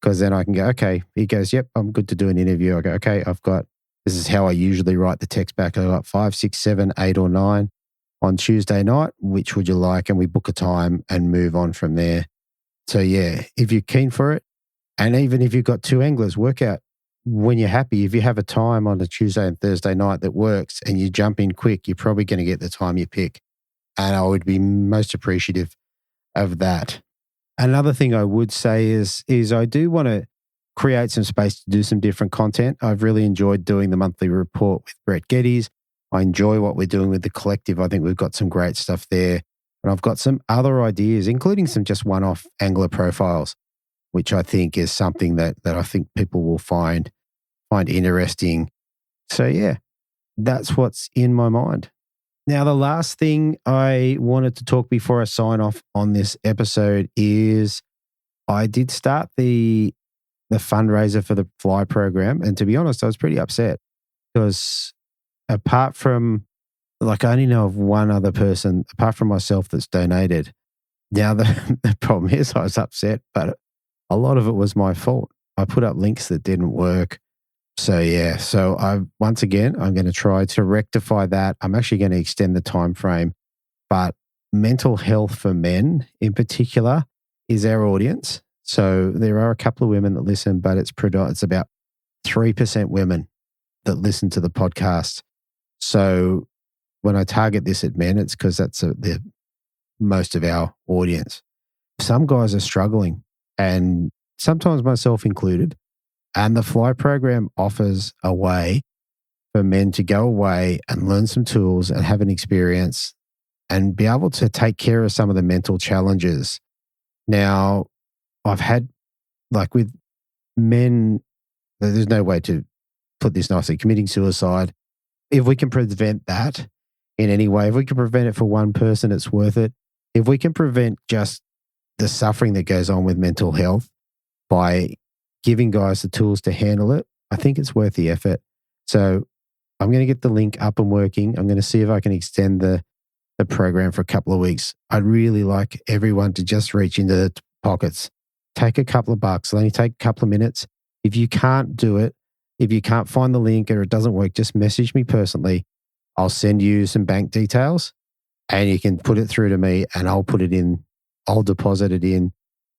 because then I can go, okay, he goes, yep, I'm good to do an interview. I go, okay, this is how I usually write the text back. I got 5, 6, 7, 8 or 9 on Tuesday night. Which would you like? And we book a time and move on from there. So yeah, if you're keen for it, and even if you've got 2 anglers, work out when you're happy. If you have a time on a Tuesday and Thursday night that works and you jump in quick, you're probably going to get the time you pick. And I would be most appreciative of that. Another thing I would say is I do want to create some space to do some different content. I've really enjoyed doing the monthly report with Brett Geddes. I enjoy what we're doing with the collective. I think we've got some great stuff there. And I've got some other ideas, including some just one-off angler profiles, which I think is something that I think people will find interesting. So yeah, that's what's in my mind. Now, the last thing I wanted to talk before I sign off on this episode is I did start the the fundraiser for the fly program. And to be honest, I was pretty upset because apart from, like, I only know of one other person, apart from myself, that's donated. Now, the problem is I was upset, but a lot of it was my fault. I put up links that didn't work. So, yeah. So, I'm going to try to rectify that. I'm actually going to extend the time frame. But mental health for men in particular is our audience. So, there are a couple of women that listen, but it's about 3% women that listen to the podcast. So, when I target this at men, it's because that's the most of our audience. Some guys are struggling, and sometimes myself included. And the fly program offers a way for men to go away and learn some tools and have an experience and be able to take care of some of the mental challenges. Now, I've had, like with men, there's no way to put this nicely, committing suicide. If we can prevent that in any way, if we can prevent it for one person, it's worth it. If we can prevent just the suffering that goes on with mental health by giving guys the tools to handle it, I think it's worth the effort. So I'm going to get the link up and working. I'm going to see if I can extend the program for a couple of weeks. I'd really like everyone to just reach into the pockets, take a couple of bucks. It'll only take a couple of minutes. If you can't do it, if you can't find the link or it doesn't work, just message me personally. I'll send you some bank details and you can put it through to me and I'll put it in, I'll deposit it in.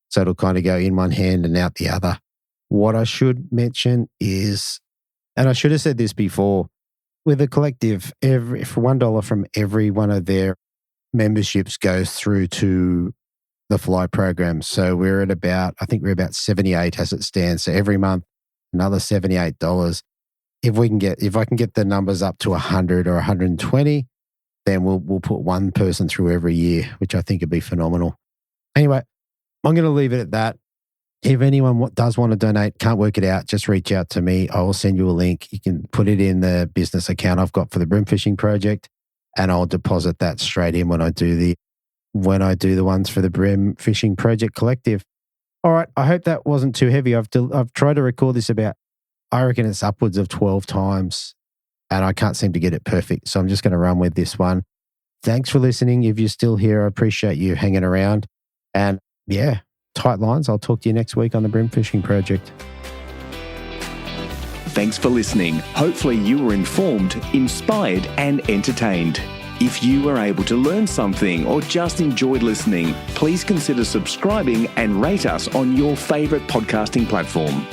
So it'll kind of go in one hand and out the other. What I should mention is, and I should have said this before, with the collective, for $1 from every one of their memberships goes through to the fly program. So we're at about 78 as it stands. So every month, another $78. If I can get the numbers up to 100 or 120, then we'll put one person through every year, which I think would be phenomenal. Anyway, I'm going to leave it at that. If anyone does want to donate, can't work it out, just reach out to me. I will send you a link. You can put it in the business account I've got for the Bream Fishing Project, and I'll deposit that straight in when I do the ones for the Bream Fishing Project Collective. All right, I hope that wasn't too heavy. I've tried to record this about, I reckon it's upwards of 12 times, and I can't seem to get it perfect. So I'm just going to run with this one. Thanks for listening. If you're still here, I appreciate you hanging around. And yeah, tight lines. I'll talk to you next week on the Bream Fishing Project. Thanks for listening. Hopefully you were informed, inspired and entertained. If you were able to learn something or just enjoyed listening, please consider subscribing and rate us on your favourite podcasting platform.